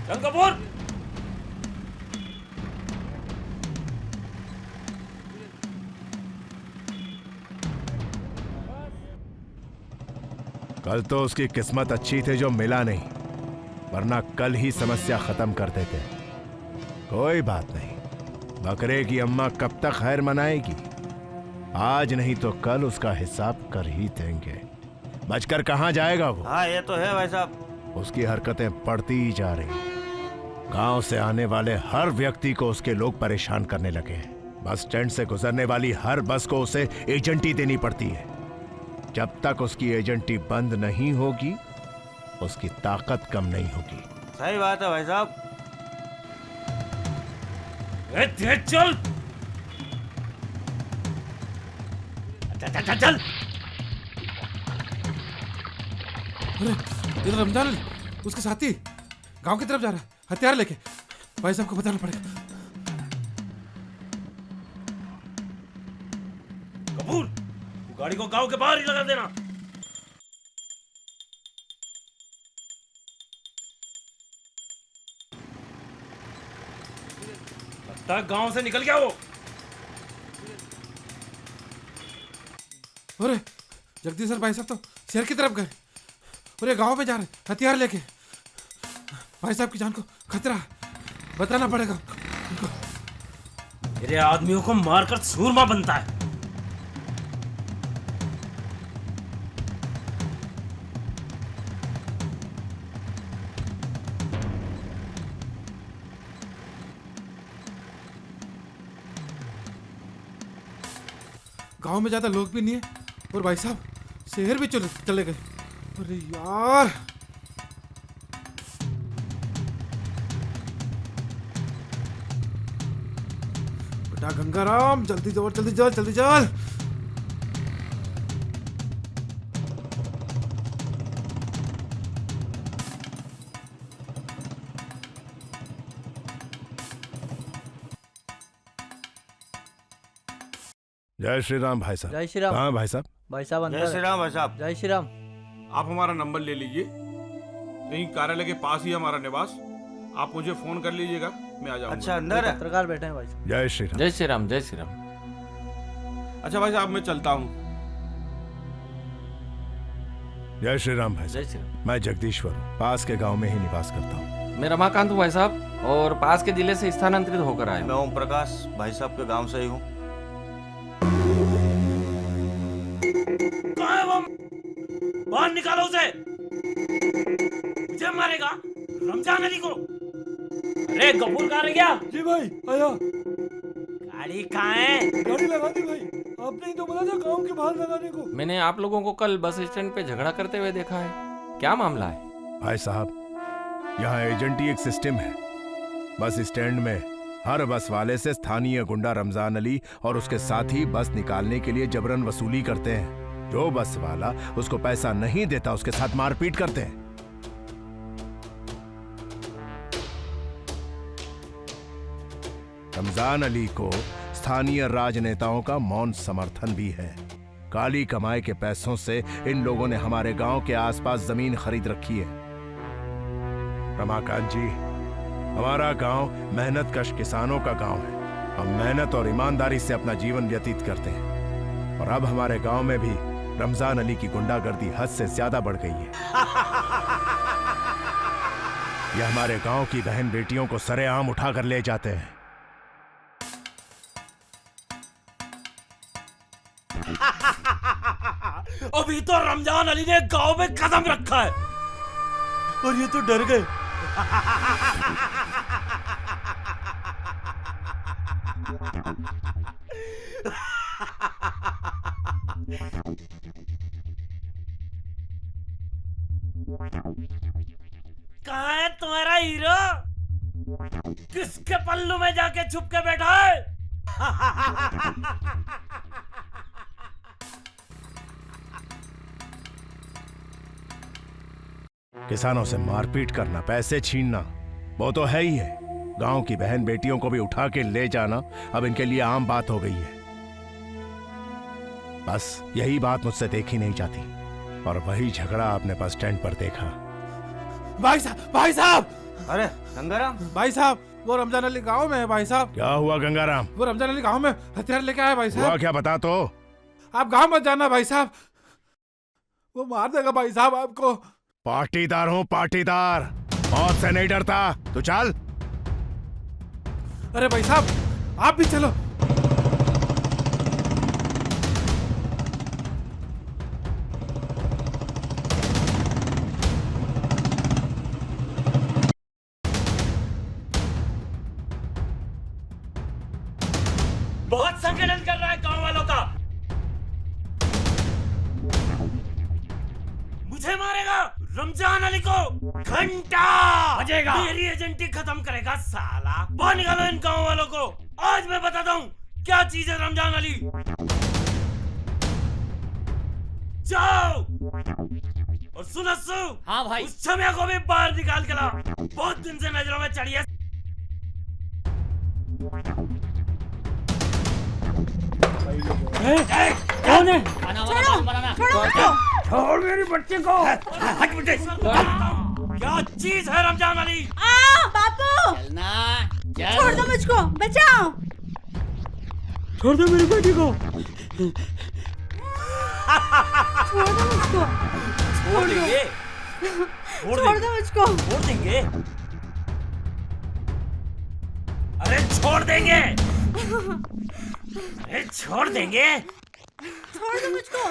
चल कपूर। कल तो उसकी किस्मत अच्छी थी जो मिला नहीं, वरना कल ही समस्या खत्म कर देते। कोई बात नहीं, बकरे की अम्मा कब तक खैर मनाएगी। आज नहीं तो कल उसका हिसाब कर ही देंगे। बचकर कहाँ जाएगा वो? हाँ ये तो है भाई साहब। उसकी हरकतें बढ़ती ही जा रही। गांव से आने वाले हर व्यक्ति को उसके लोग परेशान करने लगे हैं। बस स्टैंड से गुजरने वाली हर बस को उसे एजेंटी देनी पड़ती है। जब तक उसकी एजेंटी बंद नहीं होगी उसकी ताकत कम नहीं होगी। सही बात है भाई साहब। चल चल चल। इधर रमजान उसके साथी गांव की तरफ जा रहा है, हथियार लेके। भाई साहब को बताना पड़ेगा। कपूर, गाड़ी को गांव के बाहर ही लगा देना। लगता है गांव से निकल गया वो। अरे जगदीश भाई साहब तो शहर की तरफ गए और ये गांव में जा रहे हथियार लेके। भाई साहब की जान को खतरा, बताना पड़ेगा उनको। मेरे आदमियों को मारकर सूरमा बनता है। गांव में ज्यादा लोग भी नहीं है और भाई साहब शहर भी चले गए। अरे यार, बेटा गंगाराम, जल्दी चल जल्दी चल जल्दी चल। जय श्री राम भाई साहब। जय श्री राम। हाँ भाई साहब। भाई साहब अंदर जय श्री राम भाई साहब। जय श्री राम। आप हमारा नंबर ले लीजिए, यहीं कार्यालय के पास ही हमारा निवास। आप मुझे फोन कर लीजिएगा, मैं आ जाऊंगा। अच्छा अंदर है? पत्रकार बैठे हैं भाई साहब। जय श्री राम। जय श्री राम। जय श्री राम। अच्छा भाई साहब मैं चलता हूँ। जय श्री राम भाई जय श्री साहब। मैं जगदीश्वर हूँ, पास के गांव में ही निवास करता हूँ। मैं रमाकांत हूँ भाई साहब, और पास के जिले से स्थानांतरित होकर आया। मैं ओम प्रकाश भाई साहब के गांव से ही हूँ। कहाँ है वो? बाहर निकालो उसे। मुझे मारेगा रमजान अली को। अरे कपूर कहाँ रह गया? जी भाई आया। गाड़ी कहाँ है? गाड़ी लगा दी भाई, आपने ही तो बोला था गांव के बाहर लगाने को। मैंने आप लोगों को कल बस स्टैंड पे झगड़ा करते हुए देखा है, क्या मामला है? भाई साहब, यहाँ एजेंटी एक सिस्टम है। बस स्टैंड में हर बस वाले से स्थानीय गुंडा रमजान अली और उसके साथी बस निकालने के लिए जबरन वसूली करते हैं। जो बस वाला उसको पैसा नहीं देता उसके साथ मारपीट करते हैं। रमजान अली को स्थानीय राजनेताओं का मौन समर्थन भी है। काली कमाई के पैसों से इन लोगों ने हमारे गांव के आसपास जमीन खरीद रखी है। रमाकांत जी, हमारा गांव मेहनतकश किसानों का गांव है। हम मेहनत और ईमानदारी से अपना जीवन व्यतीत करते हैं, और अब हमारे गांव में भी रमजान अली की गुंडागर्दी हद से ज्यादा बढ़ गई है। ये हमारे गांव की बहन बेटियों को सरेआम उठाकर ले जाते हैं। अभी तो रमजान अली ने गांव में कदम रखा है और ये तो डर गए। कहाँ है तुम्हारा हीरो? किसके पल्लू में जाके छुप के बैठा है? किसानों से मारपीट करना, पैसे छीनना, वो तो है ही है। गांव की बहन बेटियों को भी उठा के ले जाना अब इनके लिए आम बात हो गई है। बस यही बात मुझसे देखी नहीं जाती, और वही झगड़ा आपने बस स्टैंड पर देखा। भाई साहब, भाई साहब! अरे गंगाराम! भाई साहब, वो रमजान अली गांव में है भाई साहब। क्या हुआ गंगाराम? वो रमजान अली गांव में हथियार लेके आया भाई साहब। हुआ क्या, बता तो। आप गांव मत जाना भाई साहब, वो मार देगा भाई साहब आपको। पाटीदार हूँ, पाटीदार, मौत से नहीं डरता। तो चल। अरे भाई साहब आप भी चलो। बहुत संगठन कर रहा है गांव वालों का। मुझे मारेगा रमजान अली को घंटा बजेगा, मेरी एजेंटी खत्म करेगा साला। बाहर निकालो इन गांव वालों को, आज मैं बताता हूँ क्या चीज है रमजान अली। जाओ और सुन अस्सू। हाँ भाई। उस छमिया को भी बाहर निकाल के ला, बहुत दिन से नजरों में चढ़ी है। कौन है? छोड़ मेरी बच्चे को। हट बेटे। क्या चीज है रमजान अली? बापू चलना, चल। छोड़ दो मुझको, बचाओ। छोड़ दो मेरी बेटी को। छोड़ दो मुझको। छोड़ देंगे। छोड़ दो मुझको। छोड़ देंगे। अरे छोड़ देंगे। अरे छोड़ देंगे। छोड़ दो मुझको।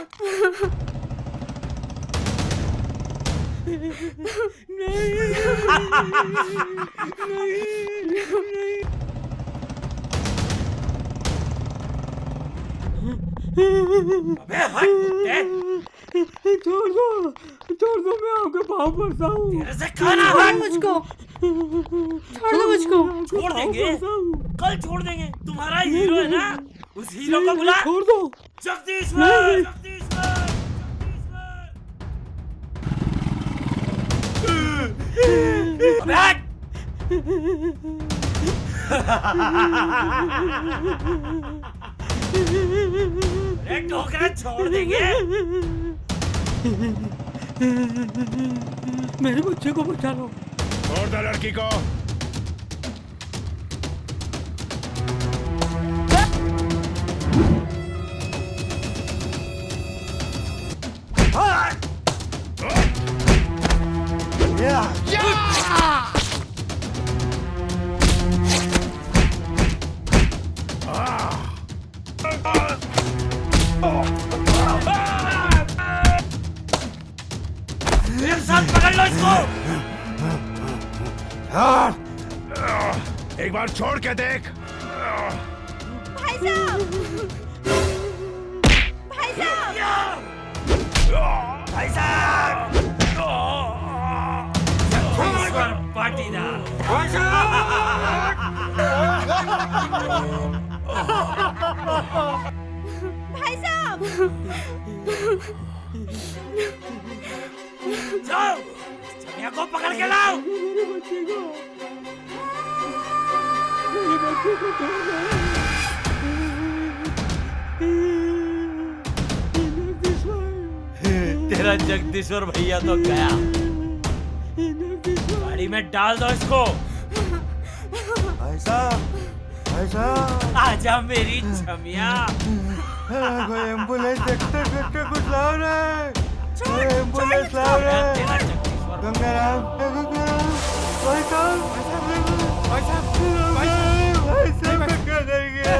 अबे हट। छोड़ दो, मैं आपके पाँव पड़ता हूँ। तेरे से खाना छोड़ मुझको। छोड़ दो मुझको। छोड़ देंगे, कल छोड़ देंगे। तुम्हारा हीरो है ना, उस हीरो को बुला। छोड़ दो। जगदीश्वर, जगदीश्वर, अबे हट। अरे ठोकरा छोड़ देंगे। मेरे बच्चे को बचा लो। छोड़ दो लड़की को। एक साथ पकड़ लो इसको। एक बार छोड़ के देख। भाई साहब, भाई साहब, भाई साहब, पाटीदार। भाई साहब, जाओ, छमिया को पकड़ के लाओ। तेरा जगदीश्वर भैया तो गया। गाड़ी में डाल दो इसको। भाई साहब, आजा मेरी छमिया। कोई एम्बुलेंस देखते देखते कुछ लाओ ना। एम्बुलेंस लाओ ना। गंगाराम, भाई साहब, भाई साहब क्या कर गया?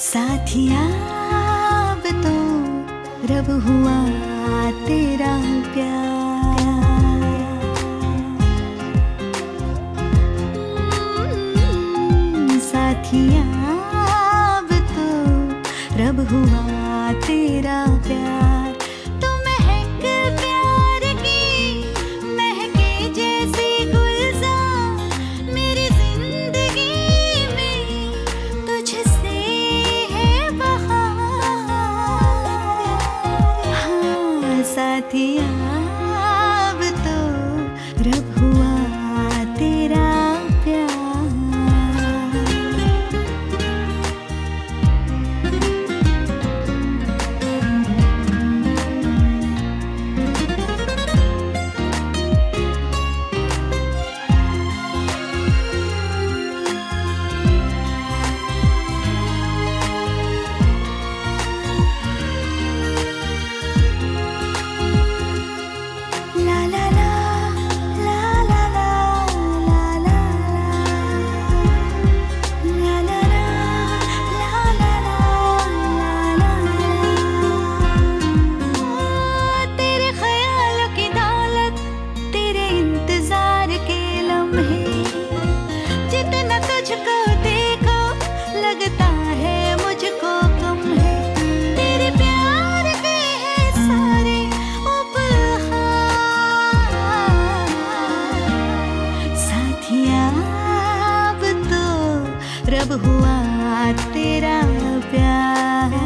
साथिया अब तो रब हुआ तेरा प्यार। साथिया अब तो रब हुआ तेरा प्यार। तू महक प्यार की महके जैसे गुलजार। मेरी जिंदगी में तुझसे है बहार। हाँ साथिया अब तो रब हुआ तेरा प्यार। ला ला ला ला ला ला ला ला ला ला ला ला ला ला। तेरे ख्यालों की दौलत, तेरे इंतजार के लम्हे, जितना तुझको देखो लगता है मुझको कम है। तेरे प्यार के हैं सारे उपहार। साथिया अब तो रब हुआ तेरा प्यार।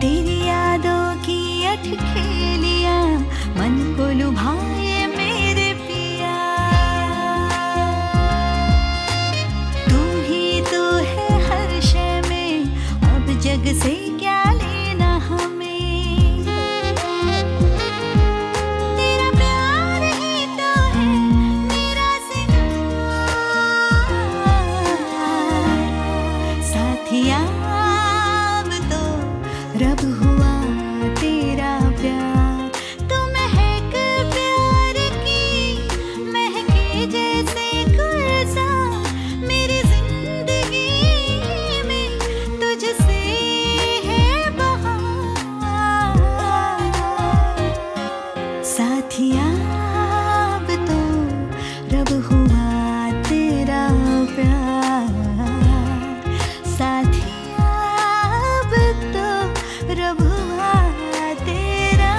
तेरी यादों की अटखेलियां मन को लुभाए मेरे पिया। तू ही तो है हर शय में, अब जग से क्या लेना हमें। तेरा प्यार ही तो है मेरा रब हुआ तेरा प्यार, तू महक प्यार की महके जैसे गुलजार, मेरी जिंदगी में तुझसे है बहार। साथिया अब तो रब हुआ तेरा प्यार, साथिया अब तो रब हुआ तेरा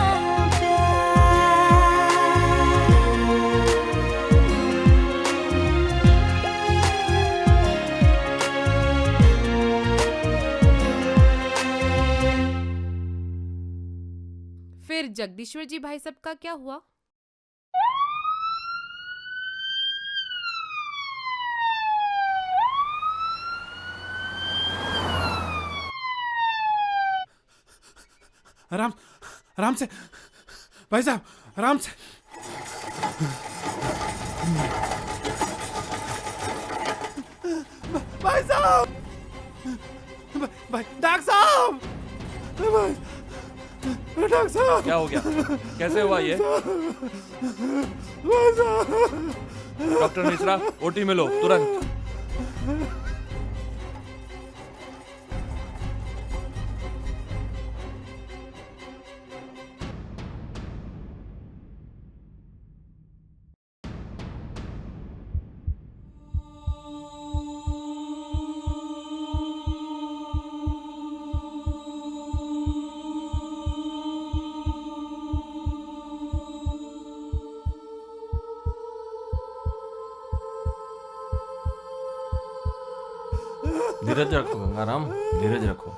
फिर जगदीश्वर जी भाई साहब का क्या हुआ? आराम आराम से भाई साहब, आराम से। भाई साहब, भाई डॉक्टर साहब, डॉक्टर साहब। क्या हो गया? कैसे हुआ ये? भाई साहब। डॉक्टर मिश्रा, ओटी में लो तुरंत। धीरज रखो गंगाराम, धीरज रखो।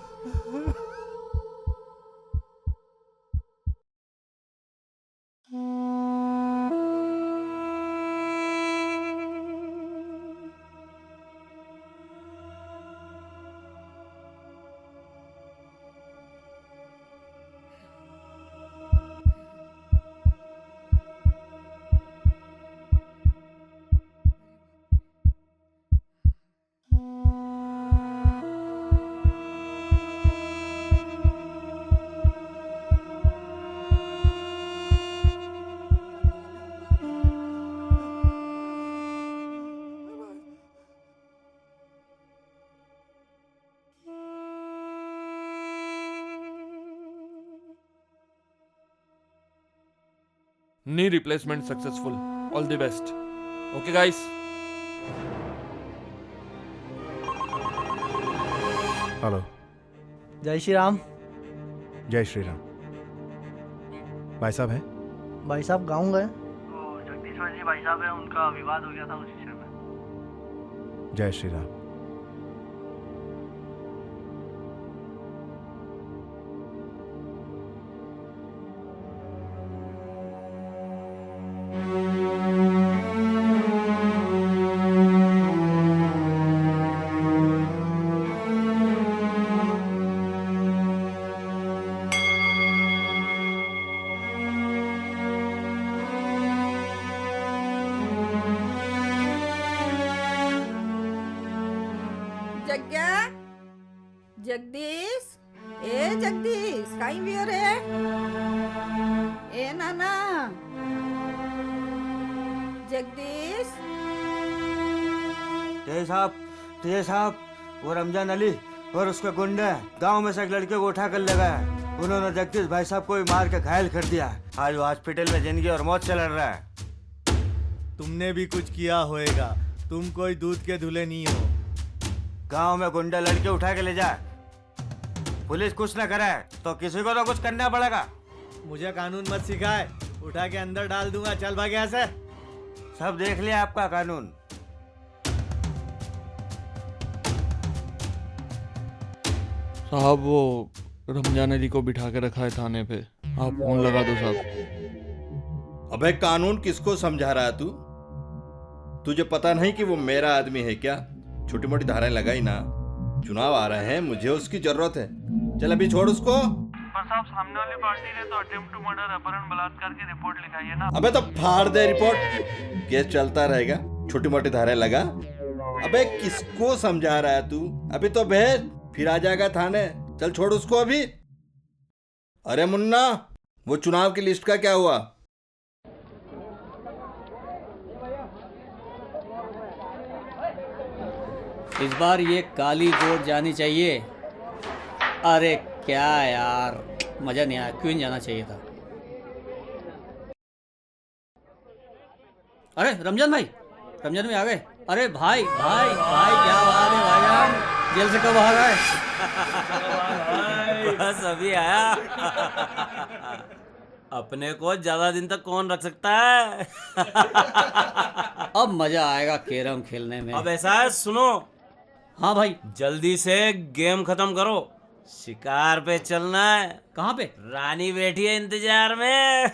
Knee replacement successful. All the best. Okay, guys. Hello. जय श्री राम। जय श्री राम। भाई साहब हैं? भाई साहब गाँव गए तो जगदीश्वर जी भाई साहब है, उनका विवाद हो गया था उस विषय में। जय श्री राम। जग्या, जगदीश, ए जगदीश, काई बियो रे? ए नाना, जगदीश। तेज साहब, वो रमजान अली और उसके गुंडे गांव में से एक लड़के को उठा कर ले गए। उन्होंने जगदीश भाई साहब को भी मार के घायल कर दिया। आज वो हॉस्पिटल में जिंदगी और मौत से लड़ रहा है। तुमने भी कुछ किया होएगा, तुम कोई दूध के धुले नहीं हो। गांव में गुंडा लड़के उठा के ले जाए, पुलिस कुछ न करे तो किसी को तो कुछ करना पड़ेगा। मुझे कानून मत सिखाए, उठा के अंदर डाल दूंगा। चल भाग यहाँ से। सब देख लिया आपका कानून। साहब वो रमजान अली को बिठा के रखा है थाने पे, आप फोन लगा दो साहब। अबे कानून किसको समझा रहा है तू? तुझे पता नहीं कि वो मेरा आदमी है क्या? छोटी मोटी धाराएं लगाई ना, चुनाव आ रहे हैं, मुझे उसकी जरूरत है। चल अभी छोड़ उसको। पर साहब सामने वाली पार्टी ने तो अटेम्प्ट टू मर्डर, अपहरण, बलात्कार की रिपोर्ट लिखाई है ना। अबे तो फाड़ दे रिपोर्ट, केस चलता रहेगा। छोटी मोटी धाराएं लगा। अबे किसको समझा रहा है तू? अभी तो भेज, फिर आ जाएगा थाने। चल छोड़ उसको अभी। अरे मुन्ना, वो चुनाव की लिस्ट का क्या हुआ? इस बार ये काली वोट जानी चाहिए। अरे क्या यार, मजा नहीं आया, क्यों नहीं जाना चाहिए था। अरे रमजान भाई, रमजान भाई आ गए। अरे भाई भाई भाई, क्या बात है भाईजान, जेल से कब आ गए? बस अभी आया। अपने को ज्यादा दिन तक कौन रख सकता है? अब मजा आएगा कैरम खेलने में। अब ऐसा है, सुनो। हाँ भाई, जल्दी से गेम खत्म करो, शिकार पे चलना है। कहाँ पे? रानी बैठी है इंतजार में।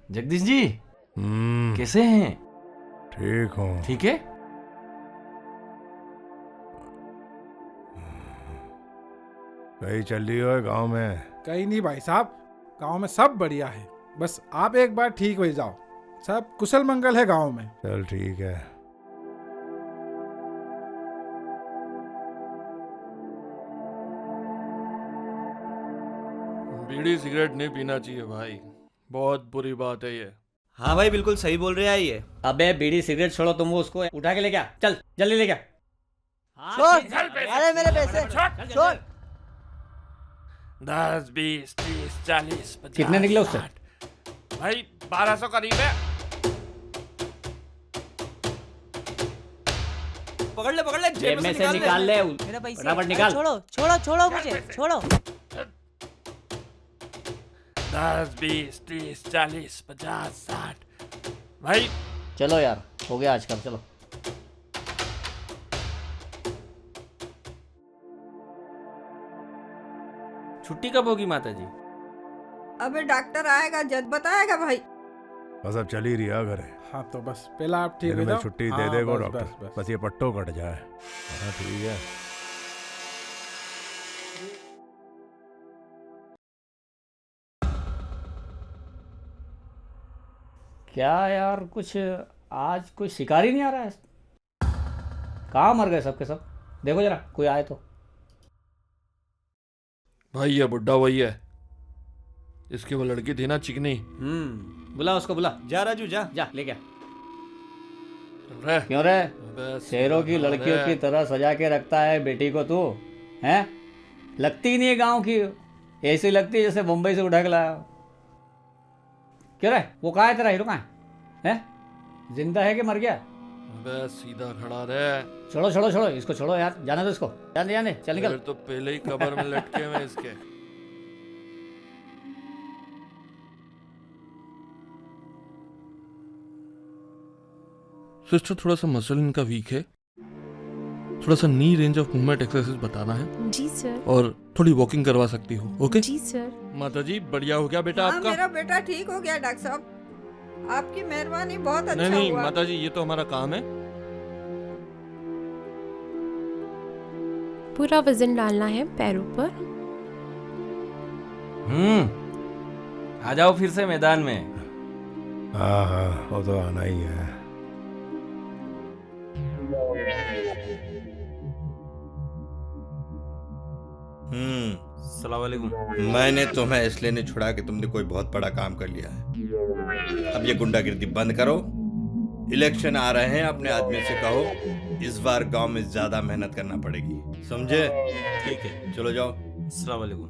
जगदीश जी कैसे हैं? ठीक हूँ। ठीक है। कहीं चल रही हो गांव में? कहीं नहीं भाई साहब, गांव में सब बढ़िया है। बस आप एक बार ठीक हो जाओ, सब कुशल मंगल है गांव में। चल ठीक है। बीड़ी सिगरेट नहीं पीना चाहिए भाई, बहुत बुरी बात है ये। हाँ भाई, बिल्कुल सही बोल रहे हैं ये। अबे बीड़ी सिगरेट छोड़ो, तुम वो उसको उठा के ले क्या, चल जल्दी ले क्या। अरे मेरे पैसे छोड़। 10, 20, 30, 40, 50। कितने निकले उससे? भाई 1200 करीब है। पकड़ ले जेब में से निकाल ले, मेरा पैसे फटाफट निकाल। छोड़ो छोड़ो छोड़ो मुझे, छोड़ो। 10, 20, 30, 40, 50, 60। भाई चलो यार, हो गया आजकल, चलो। छुट्टी कब होगी माता जी? अबे डॉक्टर आएगा जज बताएगा भाई। बस अब चल ही रही है घर। हाँ तो बस पहला आप ठीक हो में जाओ। छुट्टी हाँ, दे देगा बस, डॉक्टर। बस, बस ये पट्टो कट जाए। हाँ ठीक है। क्या यार, कुछ आज कोई शिकारी नहीं आ रहा है। कहाँ मर गए सबके सब? देखो जरा, कोई आए तो। भाई ये बुड्ढा वही है, इसकी वो लड़की थी ना चिकनी। बुला उसको, बुला। जा राजू जा जा ले क्या। रे क्यों रे, शेरों की लड़कियों की तरह सजा के रखता है बेटी को तू, हैं? लगती ही नहीं है गांव की, ऐसी लगती है जैसे मुंबई से उठा के लाया। क्यों रे, वो कहाँ है तेरा हीरो, कहाँ है? जिंदा है कि मर गया? बस सीधा खड़ा रहे। छोड़ो छोड़ो छोड़ो इसको, छोड़ो यार, जाने दो इसको, जाने जाने, चल निकल। तो पहले ही कब्र में लटके हुए इसके। सिस्टर थोड़ा सा मसल इनका वीक है, थोड़ा सा नी रेंज ऑफ मूवमेंट एक्सरसाइज बताना है। जी सर। और थोड़ी वॉकिंग करवा सकती हो। ओके जी सर। माता जी बढ़िया हो गया बेटा हाँ, आपका? मेरा बेटा ठीक हो गया डॉक्टर साहब, आपकी मेहरबानी, बहुत अच्छा नहीं हुआ। माता जी, ये तो हमारा काम है। पूरा वजन डालना है पैरों पर। आ जाओ फिर से मैदान में। हाँ हाँ, वो तो आना ही है। अस्सलाम वालेकुम। मैंने तुम्हें इसलिए नहीं छुड़ा कि तुमने कोई बहुत बड़ा काम कर लिया है। अब ये गुंडागिर्दी बंद करो। इलेक्शन आ रहे हैं, अपने आदमी से कहो इस बार गांव में ज्यादा मेहनत करना पड़ेगी, समझे? ठीक है, चलो जाओ। अस्सलाम वालेकुम।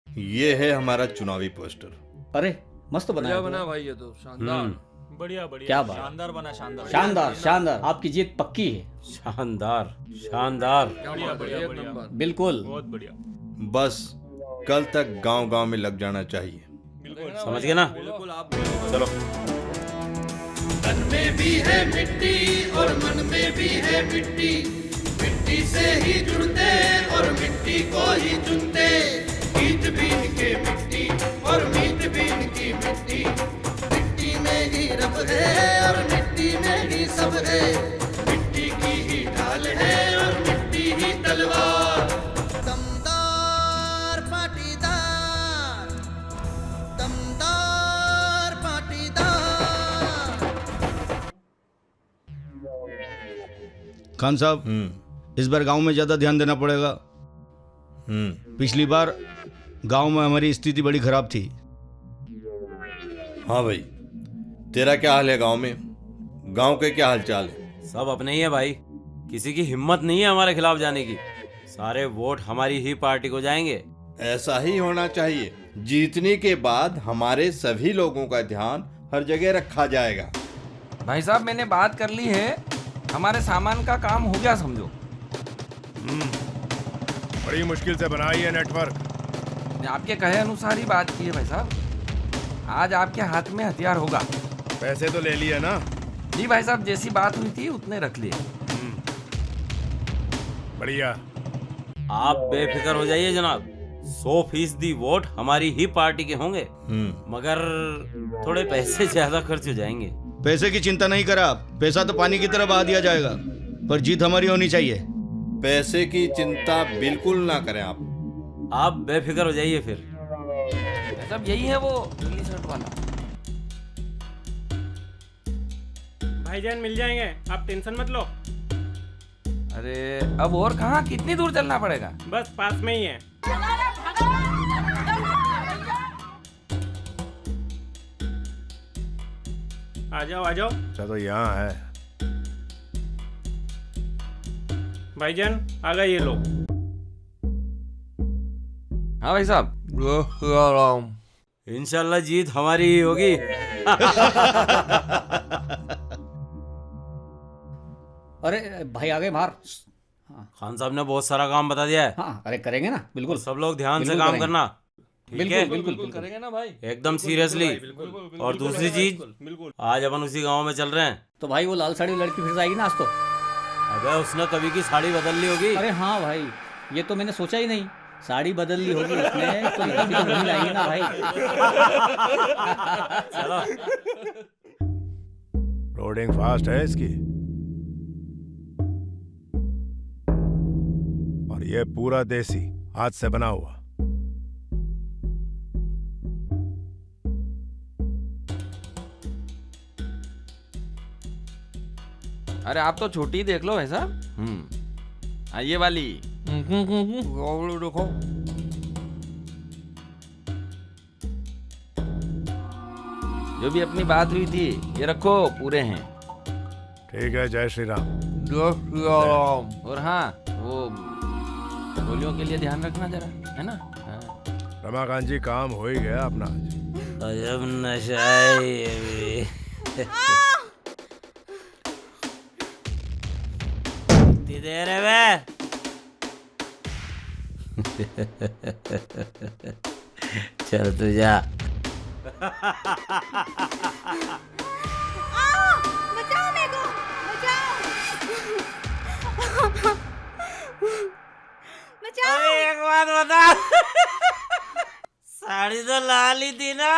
ये है हमारा चुनावी पोस्टर। अरे मस्त बनाया बढ़िया बना भाई, ये तो शानदार। बढ़िया बढ़िया, क्या बात, शानदार बना, शानदार शानदार शानदार, आपकी जीत पक्की है। शानदार शानदार, बढ़िया बढ़िया बढ़िया, बिल्कुल बहुत बढ़िया। बस कल तक गांव-गांव में लग जाना चाहिए, समझ गए ना? बिल्कुल, आप चलो। तन में भी है मिट्टी और मन में भी है मिट्टी, मिट्टी से ही जुड़ते और मिट्टी को ही चुनते। मीत बीन के मिट्टी और मीत बीन के है, मिट्टी की ही ढाल है और मिट्टी ही तलवार। दमदार पाटीदार, दमदार पाटीदार। खान साहब, इस बार गांव में ज्यादा ध्यान देना पड़ेगा। पिछली बार गांव में हमारी स्थिति बड़ी खराब थी। हाँ भाई, तेरा क्या हाल है गांव में? गांव के क्या हालचाल है? सब अपने ही है भाई, किसी की हिम्मत नहीं है हमारे खिलाफ जाने की। सारे वोट हमारी ही पार्टी को जाएंगे। ऐसा ही होना चाहिए। जीतने के बाद हमारे सभी लोगों का ध्यान हर जगह रखा जाएगा। भाई साहब, मैंने बात कर ली है, हमारे सामान का काम हो गया समझो। बड़ी मुश्किल से बनाई है नेटवर्क। आपके कहे अनुसार ही बात की है भाई साहब। आज आपके हाथ में हथियार होगा। पैसे तो ले लिए ना? जी भाई साहब, जैसी बात हुई थी उतने रख लिए। बढ़िया। आप बेफिक्र हो जाइए जनाब, 100% वोट हमारी ही पार्टी के होंगे। मगर थोड़े पैसे ज्यादा खर्च हो जाएंगे। पैसे की चिंता नहीं करा आप, पैसा तो पानी की तरह बहा दिया जाएगा, पर जीत हमारी होनी चाहिए। पैसे की चिंता बिल्कुल ना करें आप बेफिक्र हो जाइए फिर। सब यही है वो नीली शर्ट वाला। भाईजान मिल जाएंगे, आप टेंशन मत लो। अरे अब और कहाँ, कितनी दूर चलना पड़ेगा? बस पास में ही है। आ जाओ आ जाओ। अच्छा तो यहाँ है। भाईजान आ गए ये लोग। हाँ भाई साहब, इंशाल्लाह जीत हमारी ही होगी। अरे भाई आ गए बाहर। खान साहब ने बहुत सारा काम बता दिया है। हाँ, अरे करेंगे ना, बिल्कुल। सब लोग ध्यान से बिल्कुल काम करेंगे। करना। ठीक है? बिल्कुल करेंगे ना भाई, एकदम सीरियसली। और दूसरी चीज, आज अपन उसी गांव में चल रहे हैं। तो भाई वो लाल साड़ी लड़की फिर से आएगी ना आज तो? अबे उसने कभी की साड़ी बदल ली होगी। अरे हाँ भाई, ये तो मैंने सोचा ही नहीं। साड़ी बदल ली होगी उसने, तो इतनी तो नहीं लाएंगे ना भाई। चलो। रोडिंग फास्ट है इसकी, और ये पूरा देसी हाथ से बना हुआ। अरे आप तो छोटी देख लो भाई साहब। ये वाली देखो। जो भी अपनी बात हुई थी ये रखो, पूरे हैं। ठीक है, जय श्री राम। जय श्री राम। और हाँ, वो गोलियों के लिए ध्यान रखना जरा, है ना? हाँ। रमाकांत जी, काम हो ही गया अपना आज। अजब नशा है ये भी। कितनी देर है बे? चल तू जा। बचाओ मेरे को, बचाओ। अरे एक बात बता, साड़ी तो लाल ही थी ना?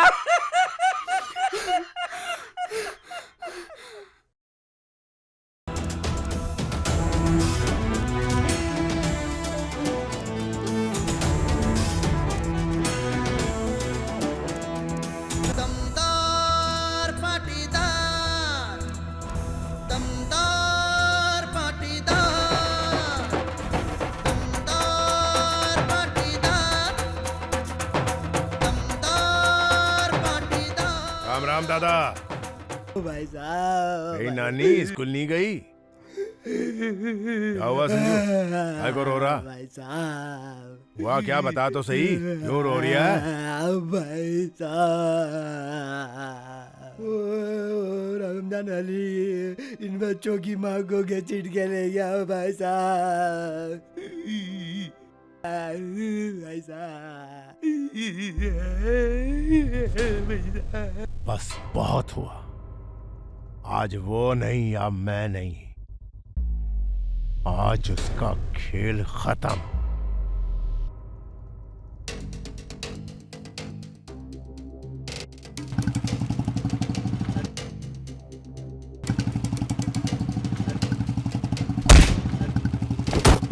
दमदार पाटीदार, दमदार पाटीदार, दमदार पाटीदार, दमदार पाटीदार। राम राम दादा। भाई साहब, गई नानी स्कूल नहीं गई? क्या हुआ संजू, काय को रो रहा? भाई साहब हुआ क्या, बता तो सही, क्यों रो रही है? भाई साहब, रमजान अली इन बच्चों की माँ को घसीट के ले गया भाई साहब। भाई साहब, बस बहुत हुआ। आज वो नहीं, अब मैं नहीं, आज उसका खेल खत्म।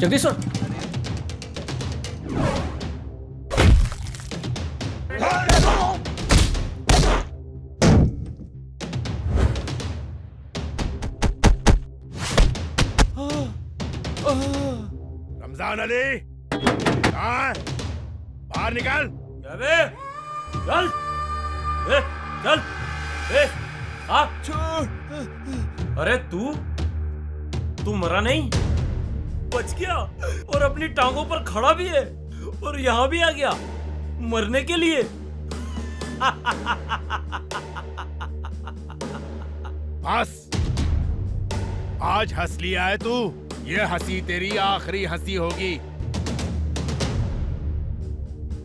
जगदीश्वर रमजान अली कहाँ है? बाहर निकल। बे चल चल अरे तू मरा नहीं, बच गया और अपनी टांगों पर खड़ा भी है और यहाँ भी आ गया मरने के लिए। बस आज हंस लिया है तू, ये हंसी तेरी आखिरी हंसी होगी।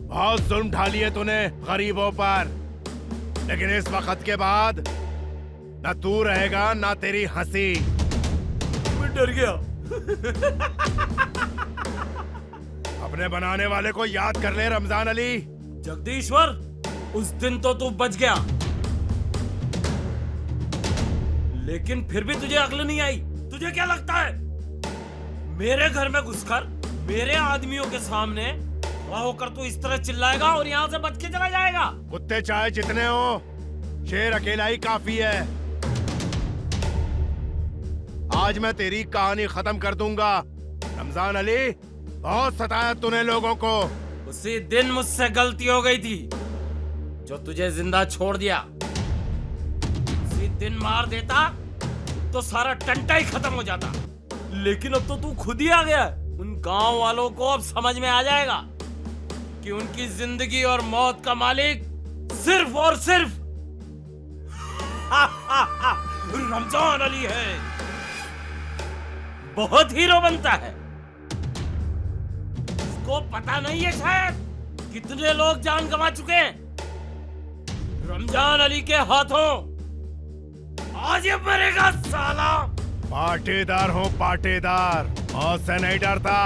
बहुत जुल्म ढाली है तूने गरीबों पर, लेकिन इस वक्त के बाद ना तू रहेगा ना तेरी हंसी। मैं डर गया। अपने बनाने वाले को याद कर ले रमजान अली। जगदीश्वर, उस दिन तो तू बच गया, लेकिन फिर भी तुझे अक्ल नहीं आई। तुझे क्या लगता है मेरे घर में घुसकर मेरे आदमियों के सामने खड़ा होकर तू इस तरह चिल्लाएगा और यहाँ से बच के चला जाएगा? कुत्ते चाहे जितने हो, शेर अकेला ही काफी है। आज मैं तेरी कहानी खत्म कर दूंगा। रमजान अली, बहुत सताया तूने लोगों को। उसी दिन मुझसे गलती हो गई थी जो तुझे जिंदा छोड़ दिया। उसी दिन मार देता तो सारा टंटा ही खत्म हो जाता, लेकिन अब तो तू खुद ही आ गया। उन गांव वालों को अब समझ में आ जाएगा कि उनकी जिंदगी और मौत का मालिक सिर्फ और सिर्फ रमजान अली है। बहुत हीरो बनता है, उसको पता नहीं है शायद कितने लोग जान गंवा चुके हैं रमजान अली के हाथों। आज ये मरेगा साला। पाटेदार हो पाटेदार, मौत से नहीं डरता।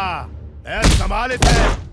संभाल इसे।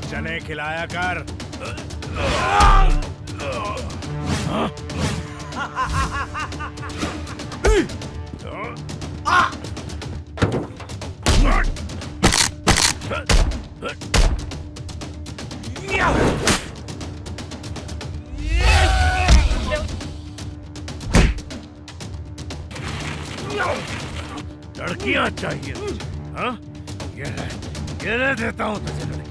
चने खिलाया कर। लड़कियां चाहिए तुझे? हाँ? ये देता हूं तुझे लड़कियां।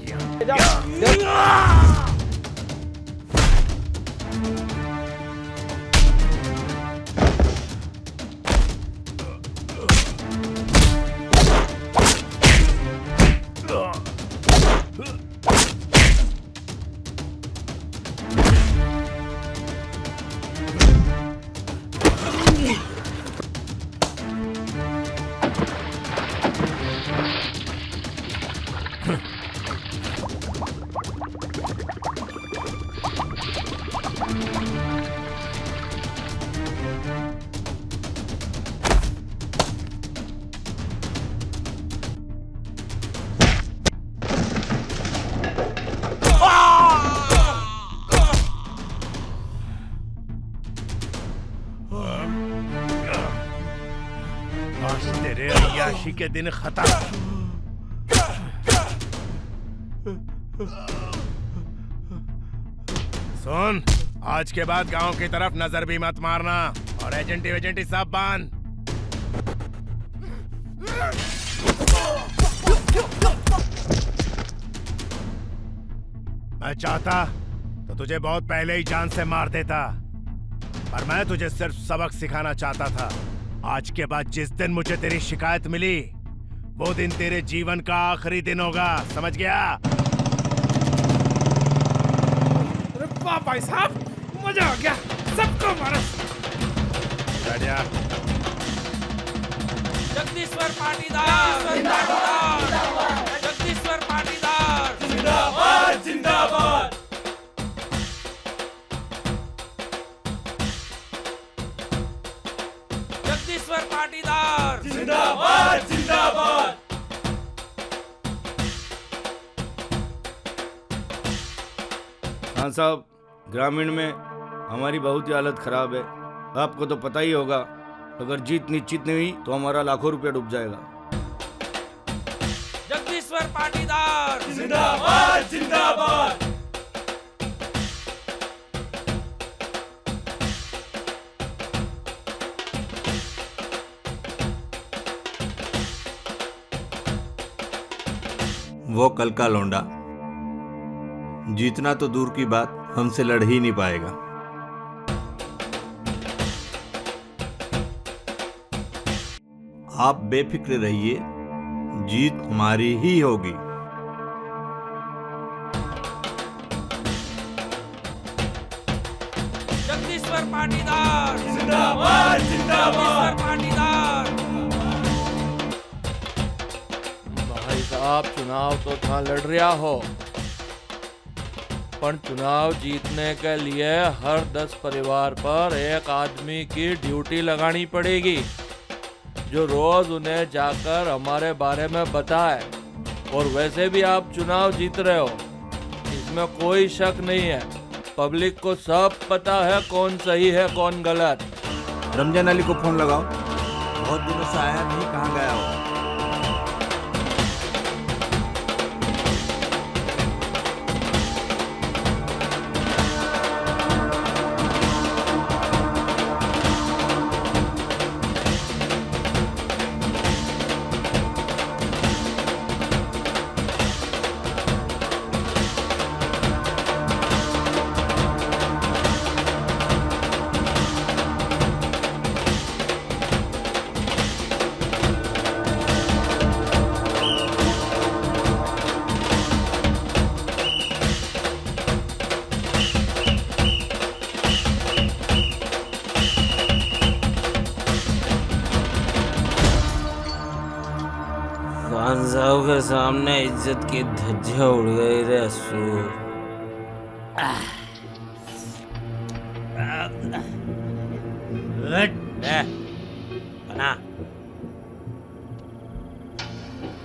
तेरे अय्याशी के दिन खत्म। सुन, आज के बाद गांव की तरफ नजर भी मत मारना और एजेंटी वेजेंटी सब बांध। मैं चाहता तो तुझे बहुत पहले ही जान से मार देता, पर मैं तुझे सिर्फ सबक सिखाना चाहता था। आज के बाद जिस दिन मुझे तेरी शिकायत मिली, वो दिन तेरे जीवन का आखिरी दिन होगा, समझ गया? अरे वाह भाई साहब, मजा आ गया, सबको मारो। जगदीश्वर पाटीदार जिंदाबाद, जगदीश्वर पाटीदार जिंदाबाद जिंदाबाद। जगदीश्वर पाटीदार जिंदाबाद जिंदाबाद। खान साहब, ग्रामीण में हमारी बहुत ही हालत खराब है। आपको तो पता ही होगा, अगर जीत निश्चित नहीं हुई तो हमारा लाखों रुपया डूब जाएगा। जगदीश्वर पाटीदार जिंदाबाद जिंदाबाद। वो कल का लौंडा जीतना तो दूर की बात, हमसे लड़ ही नहीं पाएगा। आप बेफिक्र रहिए, जीत हमारी ही होगी। जगदीश्वर पाटीदार जिंदाबाद जिंदाबाद। पाटीदार भाई साहब, चुनाव तो था लड़ रहा हो, पर चुनाव जीतने के लिए हर 10 परिवार पर एक आदमी की ड्यूटी लगानी पड़ेगी, जो रोज उन्हें जाकर हमारे बारे में बताए। और वैसे भी आप चुनाव जीत रहे हो, इसमें कोई शक नहीं है। पब्लिक को सब पता है कौन सही है कौन गलत। रमजान अली को फोन लगाओ, बहुत दिनों से आया नहीं, कहाँ गया हो? खान साहब के सामने इज्जत की धज्जियां उड़ गई रे सूर। बना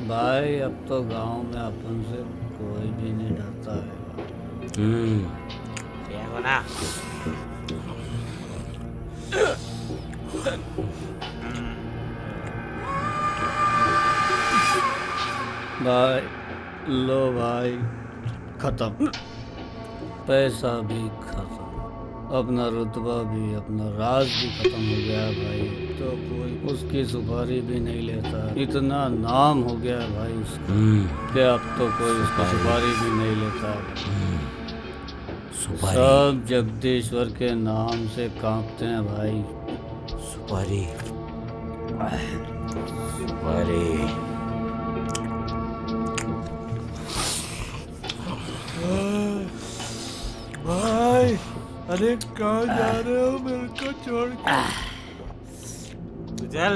भाई, अब तो गांव में अपन से कोई भी नहीं डरता है। क्या बना? भाई लो भाई, खत्म, पैसा भी खत्म, अपना रुतबा भी, अपना राज भी खत्म हो गया भाई। तो कोई उसकी सुपारी भी नहीं लेता। इतना नाम हो गया भाई उसका कि अब तो कोई उसकी सुपारी भी नहीं लेता। सब जगदीश्वर के नाम से कांपते हैं भाई। सुपारी सुपारी। भाई, अरे कहाँ जा रहे हो मेरे को छोड़ के? चल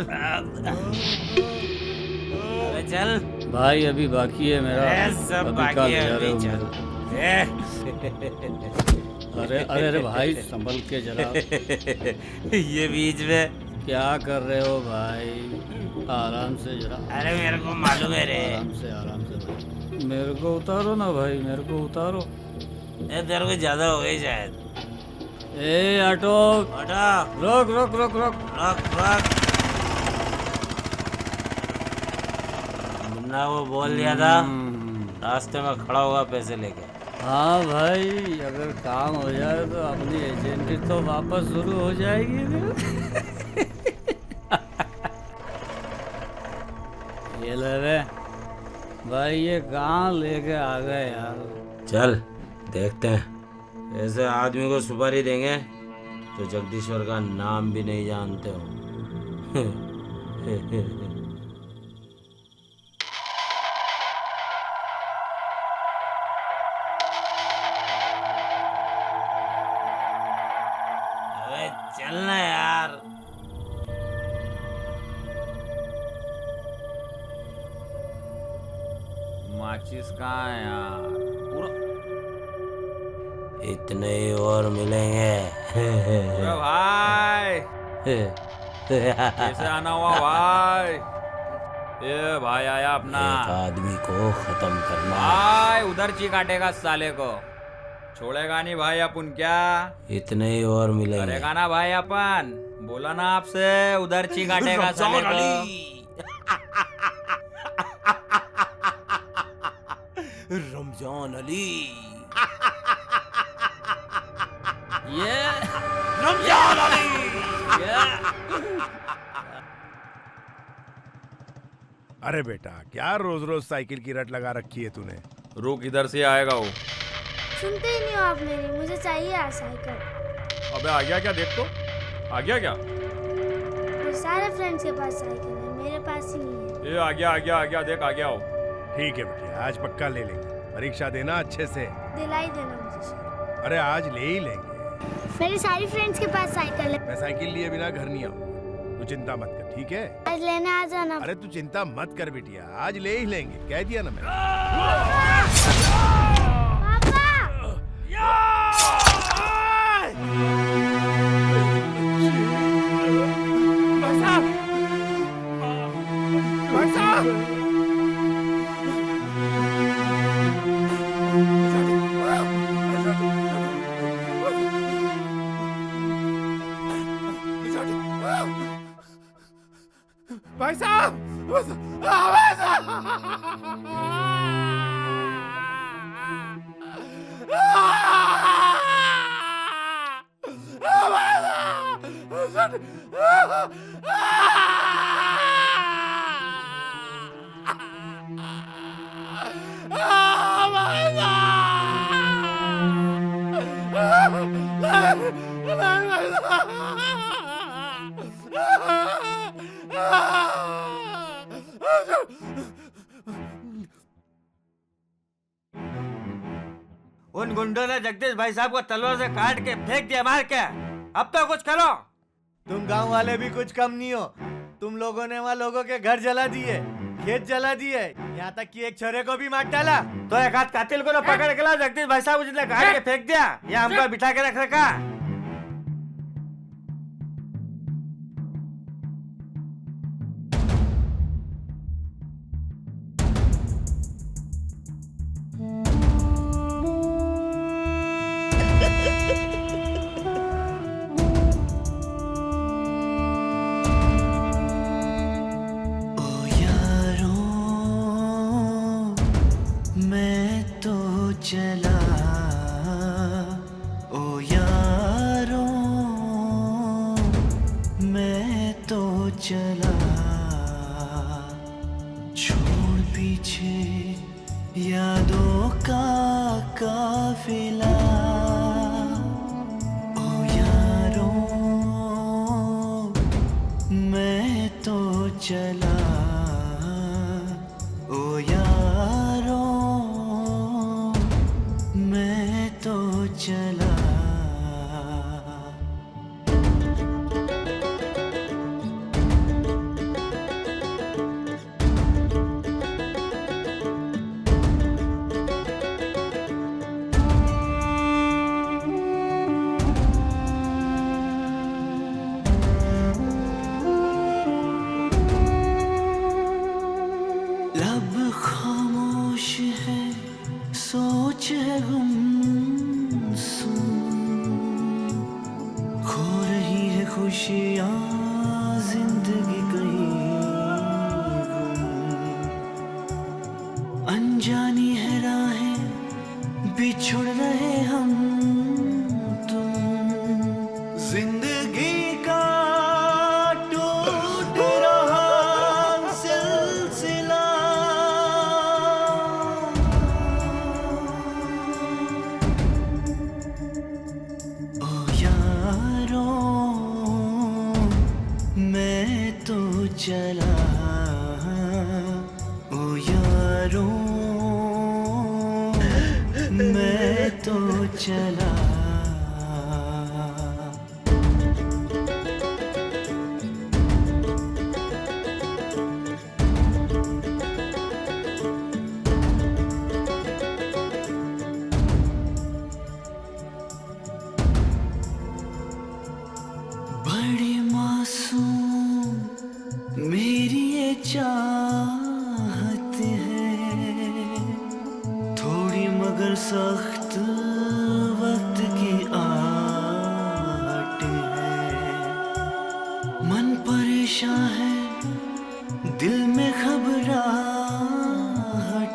अरे चल भाई, अभी बाकी है मेरा। सब अभी बाकी कहाँ है, जा रहे हो अभी चल। अरे अरे अरे भाई, संभल के जरा। ये बीच में क्या कर रहे हो भाई? आराम से जरा। अरे मेरे को मालूम है रे। आराम से भाई। मेरे को उतारो ना भाई, मेरे को उतारो। तेरे को ज्यादा हो गई शायद। ए ऑटो, ऑटो रोक रोक रोक रोक रोक रोक। मुन्ना वो बोल दिया था रास्ते में खड़ा होगा पैसे लेके। हाँ भाई, अगर काम हो जाए तो अपनी एजेंसी तो वापस शुरू हो जाएगी। ये ले भाई, ये कहाँ लेके आ गए यार? चल देखते हैं। ऐसे आदमी को सुपारी देंगे तो जगदीश्वर का नाम भी नहीं जानते हो। अबे चलना यार। माचिस कहाँ है यार? पूरा इतने ही और मिलेंगे। अरे भाई कैसे आना हुआ भाई? ये भाई आया अपना। एक आदमी को खत्म करना। भाई उधर ची काटेगा साले को, छोड़ेगा नहीं भाई अपन क्या? इतने ही और मिलेंगे। करेगा ना भाई अपन, बोला ना आपसे उधर ची काटेगा साले को। रमजान अली। ये रमजान अली। अरे बेटा, क्या रोज रोज साइकिल की रट लगा रखी है तूने? रुक, इधर से आएगा वो। सुनते ही नहीं हो आप मेरी, मुझे चाहिए यार साइकिल। अबे आ गया क्या? देख तो, आ गया क्या? मेरे सारे फ्रेंड्स के पास साइकिल है, मेरे पास ही नहीं है। ये आ गया आ गया आ गया, देख आ गया हो। ठीक है बेटा, आज पक्का ले लेंगे। परीक्षा देना अच्छे से। दिलाई देना मुझे सर। अरे आज ले ही लेंगे। मेरे सारी फ्रेंड्स के पास साइकिल है। मैं साइकिल लिए बिना घर नहीं आऊंगा, तू चिंता मत कर, ठीक है? आज लेने आ जाना। अरे तू चिंता मत कर बिटिया, आज ले ही लेंगे, कह दिया ना मैंने। भाई साहब, उन गुंडों ने जगदीश भाई साहब को तलवार से काट के फेंक दिया मार के। अब तो कुछ करो। तुम गांव वाले भी कुछ कम नहीं हो। तुम लोगों ने वहाँ लोगों के घर जला दिए, खेत जला दिए, यहाँ तक कि एक छोरे को भी मार डाला। तो एक हाथ कातिल को तो पकड़ के लाओ। जगदीश भाई साहब जितने काट के फेंक दिया, या हमको बिठा के रख रखा। चला ओ यारो, मैं तो चला, छोड़ पीछे यादों का काफिला। ओ यारो, मैं तो चला, ओ यारो, मैं तो चला। लब खामोश है, सोच है गुमसुम, खो रही है खुशियाँ जिंदगी कहीं गुम, अनजानी है राहें, बिछुड़ रहे हम तुम, जिंदगी का टूट रहा सिलसिला। ओ यारो, मैं तो चला, ओ यारो, मैं तो चला। मगर सख्त वक्त की आहट है। मन परेशान है, दिल में घबराहट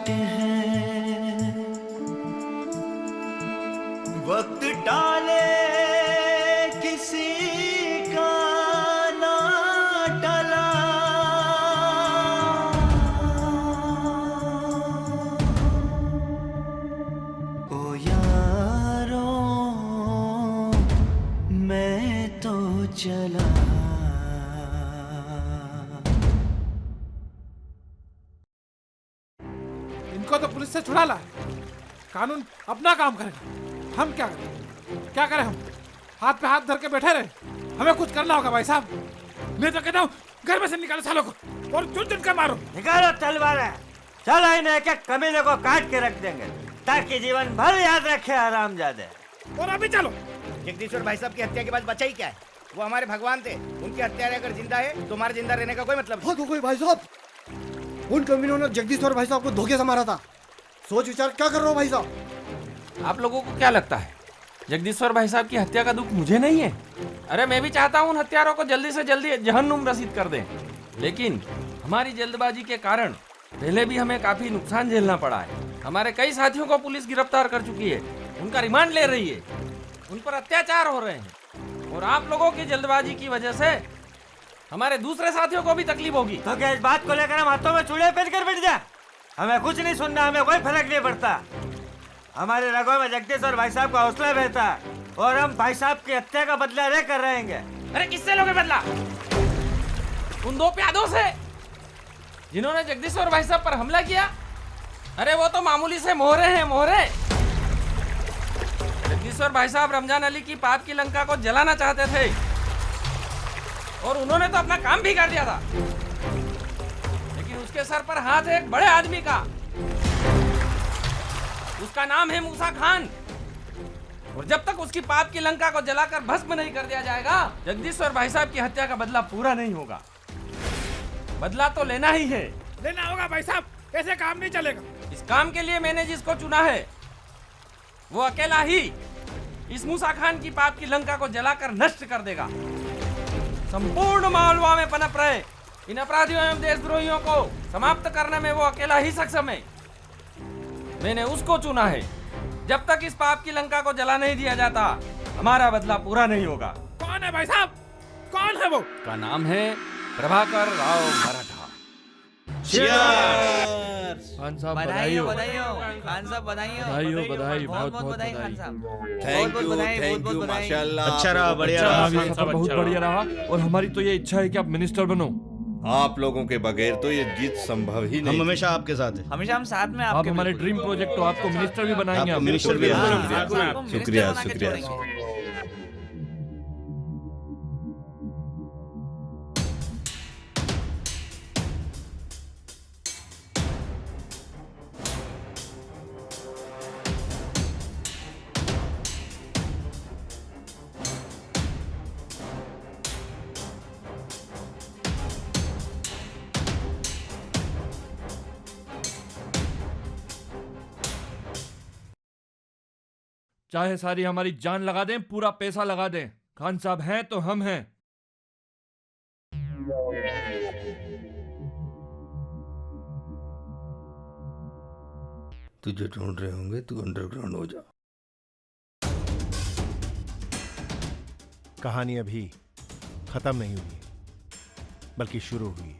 है। वक्त डाले किसी का ना टला, ओ यारों मैं तो चला। इनको तो पुलिस से छुड़ा ला है। कानून अपना काम करेगा, हम क्या करें? क्या करें हम? हाथ पे हाथ धर के बैठे रहे? हमें कुछ करना होगा भाई साहब। मैं तो कहता हूँ घर में से निकालो सालों को और चुन चुन के मारो। निकालो तलवार है, चलो इन्हें एक एक कमीने को काट के रख देंगे ताकि जीवन भर याद रखे हरामजादे। और अभी चलो। जगदीश्वर भाई साहब की हत्या के बाद बचा ही क्या है? वो हमारे भगवान थे, उनकी हत्या अगर जिंदा है तो हमारे जिंदा रहने का कोई मतलब नहीं। कोई भाई साहब, उन कमीनों ने जगदीश्वर भाई साहब को धोखे से मारा था। सोच विचार क्या कर रहे हो भाई साहब? आप लोगों को क्या लगता है जगदीश्वर भाई साहब की हत्या का दुख मुझे नहीं है? अरे मैं भी चाहता हूँ उन हत्यारों को जल्दी से जल्दी जहन्नुम रसीद कर दें, लेकिन हमारी जल्दबाजी के कारण पहले भी हमें काफी नुकसान झेलना पड़ा है। हमारे कई साथियों को पुलिस गिरफ्तार कर चुकी है, उनका रिमांड ले रही है, उन पर अत्याचार हो रहे हैं और आप लोगों की जल्दबाजी की वजह से हमारे दूसरे साथियों को भी तकलीफ होगी। तो क्या इस बात को लेकर हम हाथों में चूड़े पहन कर बैठ जाए? हमें कुछ नहीं सुनना, हमें कोई फर्क नहीं पड़ता। हमारे रगों में जगदीश्वर भाई साहब का हौसला बहता है और हम भाई साहब की हत्या का बदला लेकर रहेंगे। अरे किससे लोगे बदला? उन दो प्यादों से जिन्होंने जगदीश्वर भाई साहब पर हमला किया। अरे वो तो मामूली से मोहरे हैं, मोहरे। जगदीश्वर भाई साहब रमजान अली की पाप की लंका को जलाना चाहते थे और उन्होंने तो अपना काम भी कर दिया था, लेकिन उसके सर पर हाथ है एक बड़े आदमी का। उसका नाम है मूसा खान और जब तक उसकी पाप की लंका को जलाकर भस्म नहीं कर दिया जाएगा जगदीश्वर भाई साहब की हत्या का बदला पूरा नहीं होगा। बदला तो लेना ही है। लेना होगा भाई साहब, ऐसे काम नहीं चलेगा। इस काम के लिए मैंने जिसको चुना है वो अकेला ही इस मूसा खान की पाप की लंका को जलाकर नष्ट कर देगा। संपूर्ण मालवा में पनप रहे इन अपराधियों एवं देशद्रोहियों को समाप्त करने में वो अकेला ही सक्षम है। मैंने उसको चुना है। जब तक इस पाप की लंका को जला नहीं दिया जाता हमारा बदला पूरा नहीं होगा। कौन है भाई साहब? कौन है वो? का नाम है प्रभाकर राव मराठा। खान साहब बधाई हो, बधाई हो। खान साहब बधाई हो। बधाई हो, बधाई, बहुत बहुत बधाई बधाई। खान साहब। थैंक यू माशाल्लाह। अच्छा रहा, बढ़िया रहा खान साहब, बहुत अच्छा बढ़िया रहा और हमारी तो ये इच्छा है कि आप मिनिस्टर बनो। आप लोगों के बगैर तो ये जीत संभव ही नहीं। हम हमेशा आपके साथ हैं। हमेशा हम साथ में आप आपके हमारे ड्रीम प्रोजेक्ट तो आपको मिनिस्टर भी बनाएंगे। आपको मिनिस्टर भी शुक्रिया शुक्रिया बना के शुक्रिया। छोड़ेंगे। चाहे सारी हमारी जान लगा दें, पूरा पैसा लगा दें, खान साहब हैं तो हम हैं। तुझे ढूंढ रहे होंगे, तू अंडरग्राउंड हो जा। कहानी अभी खत्म नहीं हुई, बल्कि शुरू हुई।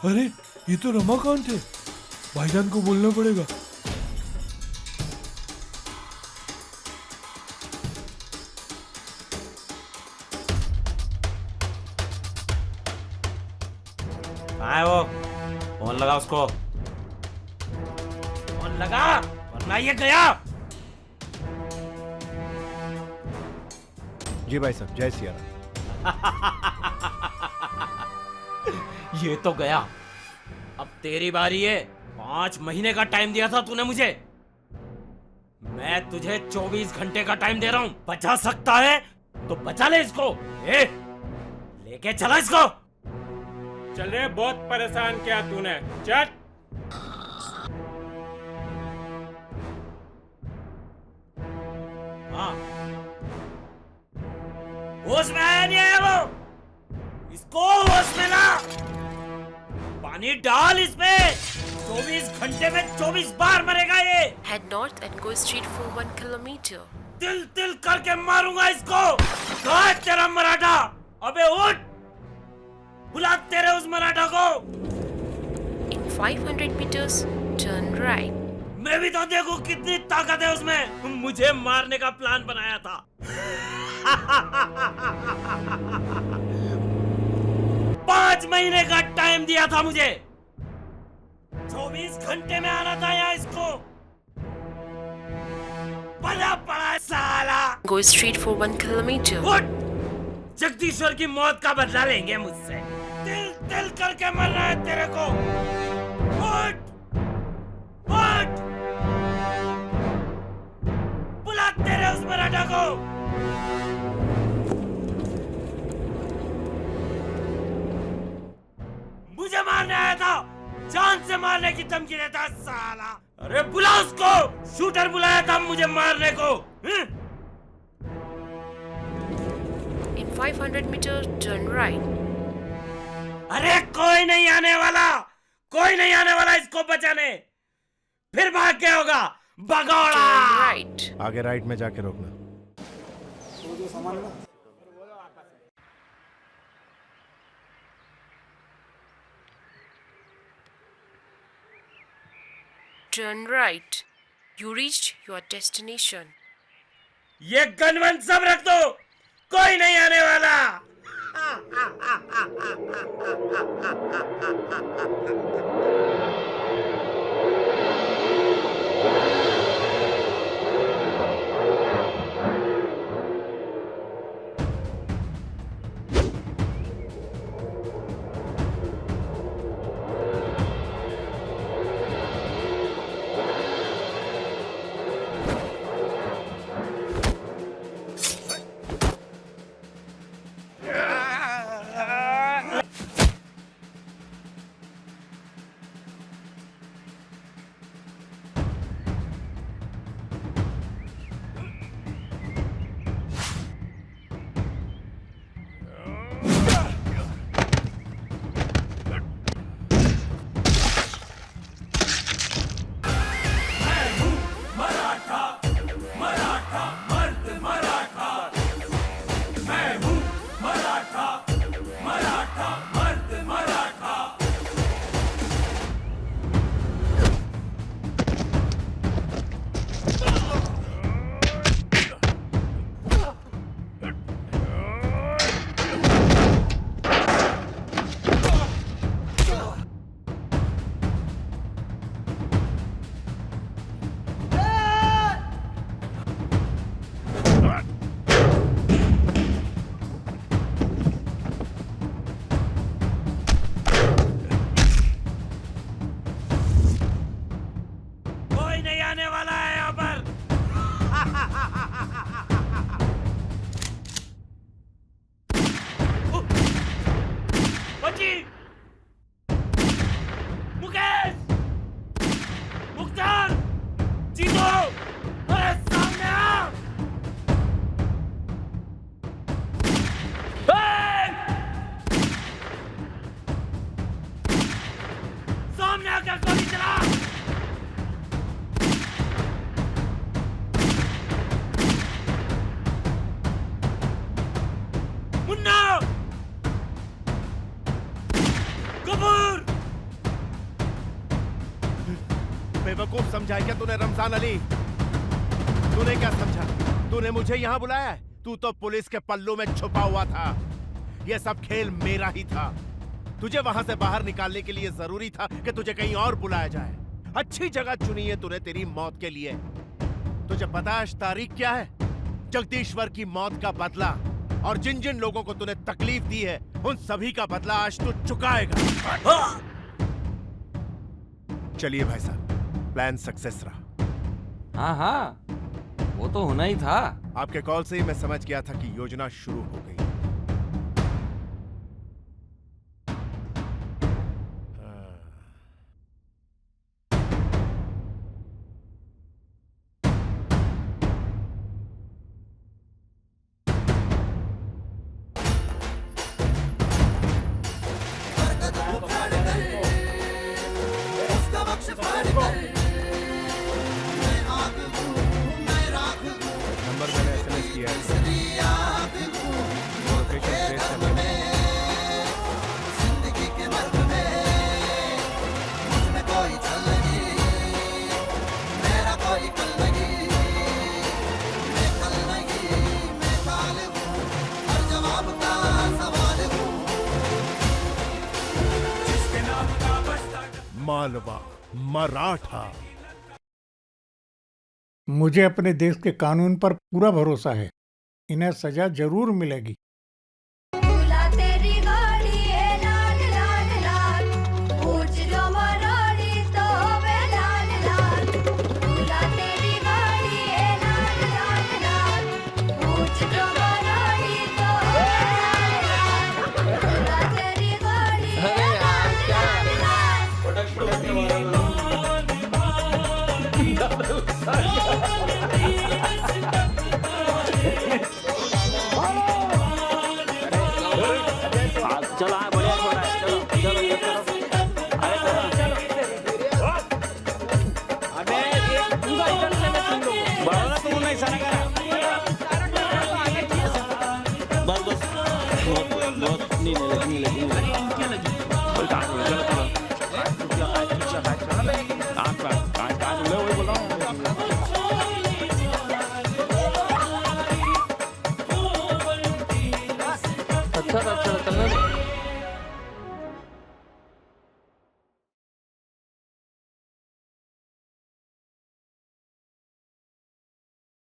अरे ये तो रमाकांत है, भाईजान को बोलना पड़ेगा। कहाँ है वो? फोन लगा उसको, फोन लगा वरना ये गया। जी भाई साहब, जय सिया राम। ये तो गया, अब तेरी बारी है। 5 महीने का टाइम दिया था तूने मुझे, मैं तुझे 24 घंटे का टाइम दे रहा हूं। बचा सकता है तो बचा ले इसको। लेके चला इसको। चले, बहुत परेशान किया तूने, चल। हाँ, होश में आया नहीं आया वो? इसको होश में ला, पानी डाल इसमें। 24 घंटे में 24 बार मरेगा ये। Head north and go straight for 1 kilometer. तिल तिल करके मारूंगा इसको। कहाँ है तेरा मराठा? अबे उठ, बुला तेरे उस मराठा को। In 500 meters, turn right. मैं भी तो देखूं कितनी ताकत है उसमें। मुझे मारने का प्लान बनाया था। 5 महीने का टाइम दिया था मुझे, 24 घंटे में आना था यहाँ इसको। बड़ा पड़ा है साला। Go straight for 1 kilometer. उठ, जगदीश्वर की मौत का बदला लेंगे मुझसे। तिल तिल करके मरना है तेरे को। उठ, उठ, बुला तेरे उस मराठा को। मुझे मारने आया था, जान से मारने की धमकी देता है साला। अरे बुला उसको, शूटर बुलाया था मुझे मारने को। In 500 meters, turn right. अरे कोई नहीं आने वाला, कोई नहीं आने वाला इसको बचाने। फिर भाग के होगा भगौड़ा। Right. आगे राइट में जाके रोकना। Turn right. You reached your destination. ये गनवन सब रख दो, कोई नहीं आने वाला। बेवकूफ समझा है क्या तूने रमजान अली? तूने क्या समझा? तूने मुझे यहाँ बुलाया है? तू तो पुलिस के पल्लू में छुपा हुआ था। यह सब खेल मेरा ही था। तुझे वहां से बाहर निकालने के लिए जरूरी था कि तुझे कहीं और बुलाया जाए। अच्छी जगह चुनी है तूने तेरी मौत के लिए। तुझे पता है आज तारीख क्या है? जगदीश्वर की मौत का बदला। और जिन जिन लोगों को तूने तकलीफ दी है उन सभी का बदला आज तू चुकाएगा। चलिए भाई साहब, प्लान सक्सेस रहा। हाँ हाँ, वो तो होना ही था। आपके कॉल से ही मैं समझ गया था कि योजना शुरू हो गई। नंबर मैंने SMS किया है। लोकेशन ट्रेस करने में। मालवा मराठा। मुझे अपने देश के कानून पर पूरा भरोसा है, इन्हें सजा जरूर मिलेगी। दूल्हा तेरी गाड़ी है लाल लाल लाल, पूछ जो मरोड़ी तो वे लाल लाल। दूल्हा तेरी गाड़ी है लाल लाल लाल, पूछ जो मरोड़ी तो वे लाल लाल। दूल्हा तेरी गाड़ी है लाल लाल लाल। चलो हाँ बढ़िया छोड़ा है। चलो चलो ये करो। अरे करो। अबे ये पूरा इधर से मैं सुन लो। बढ़ो ना तुम नहीं सारा करा। बस बस बहुत नहीं लगी।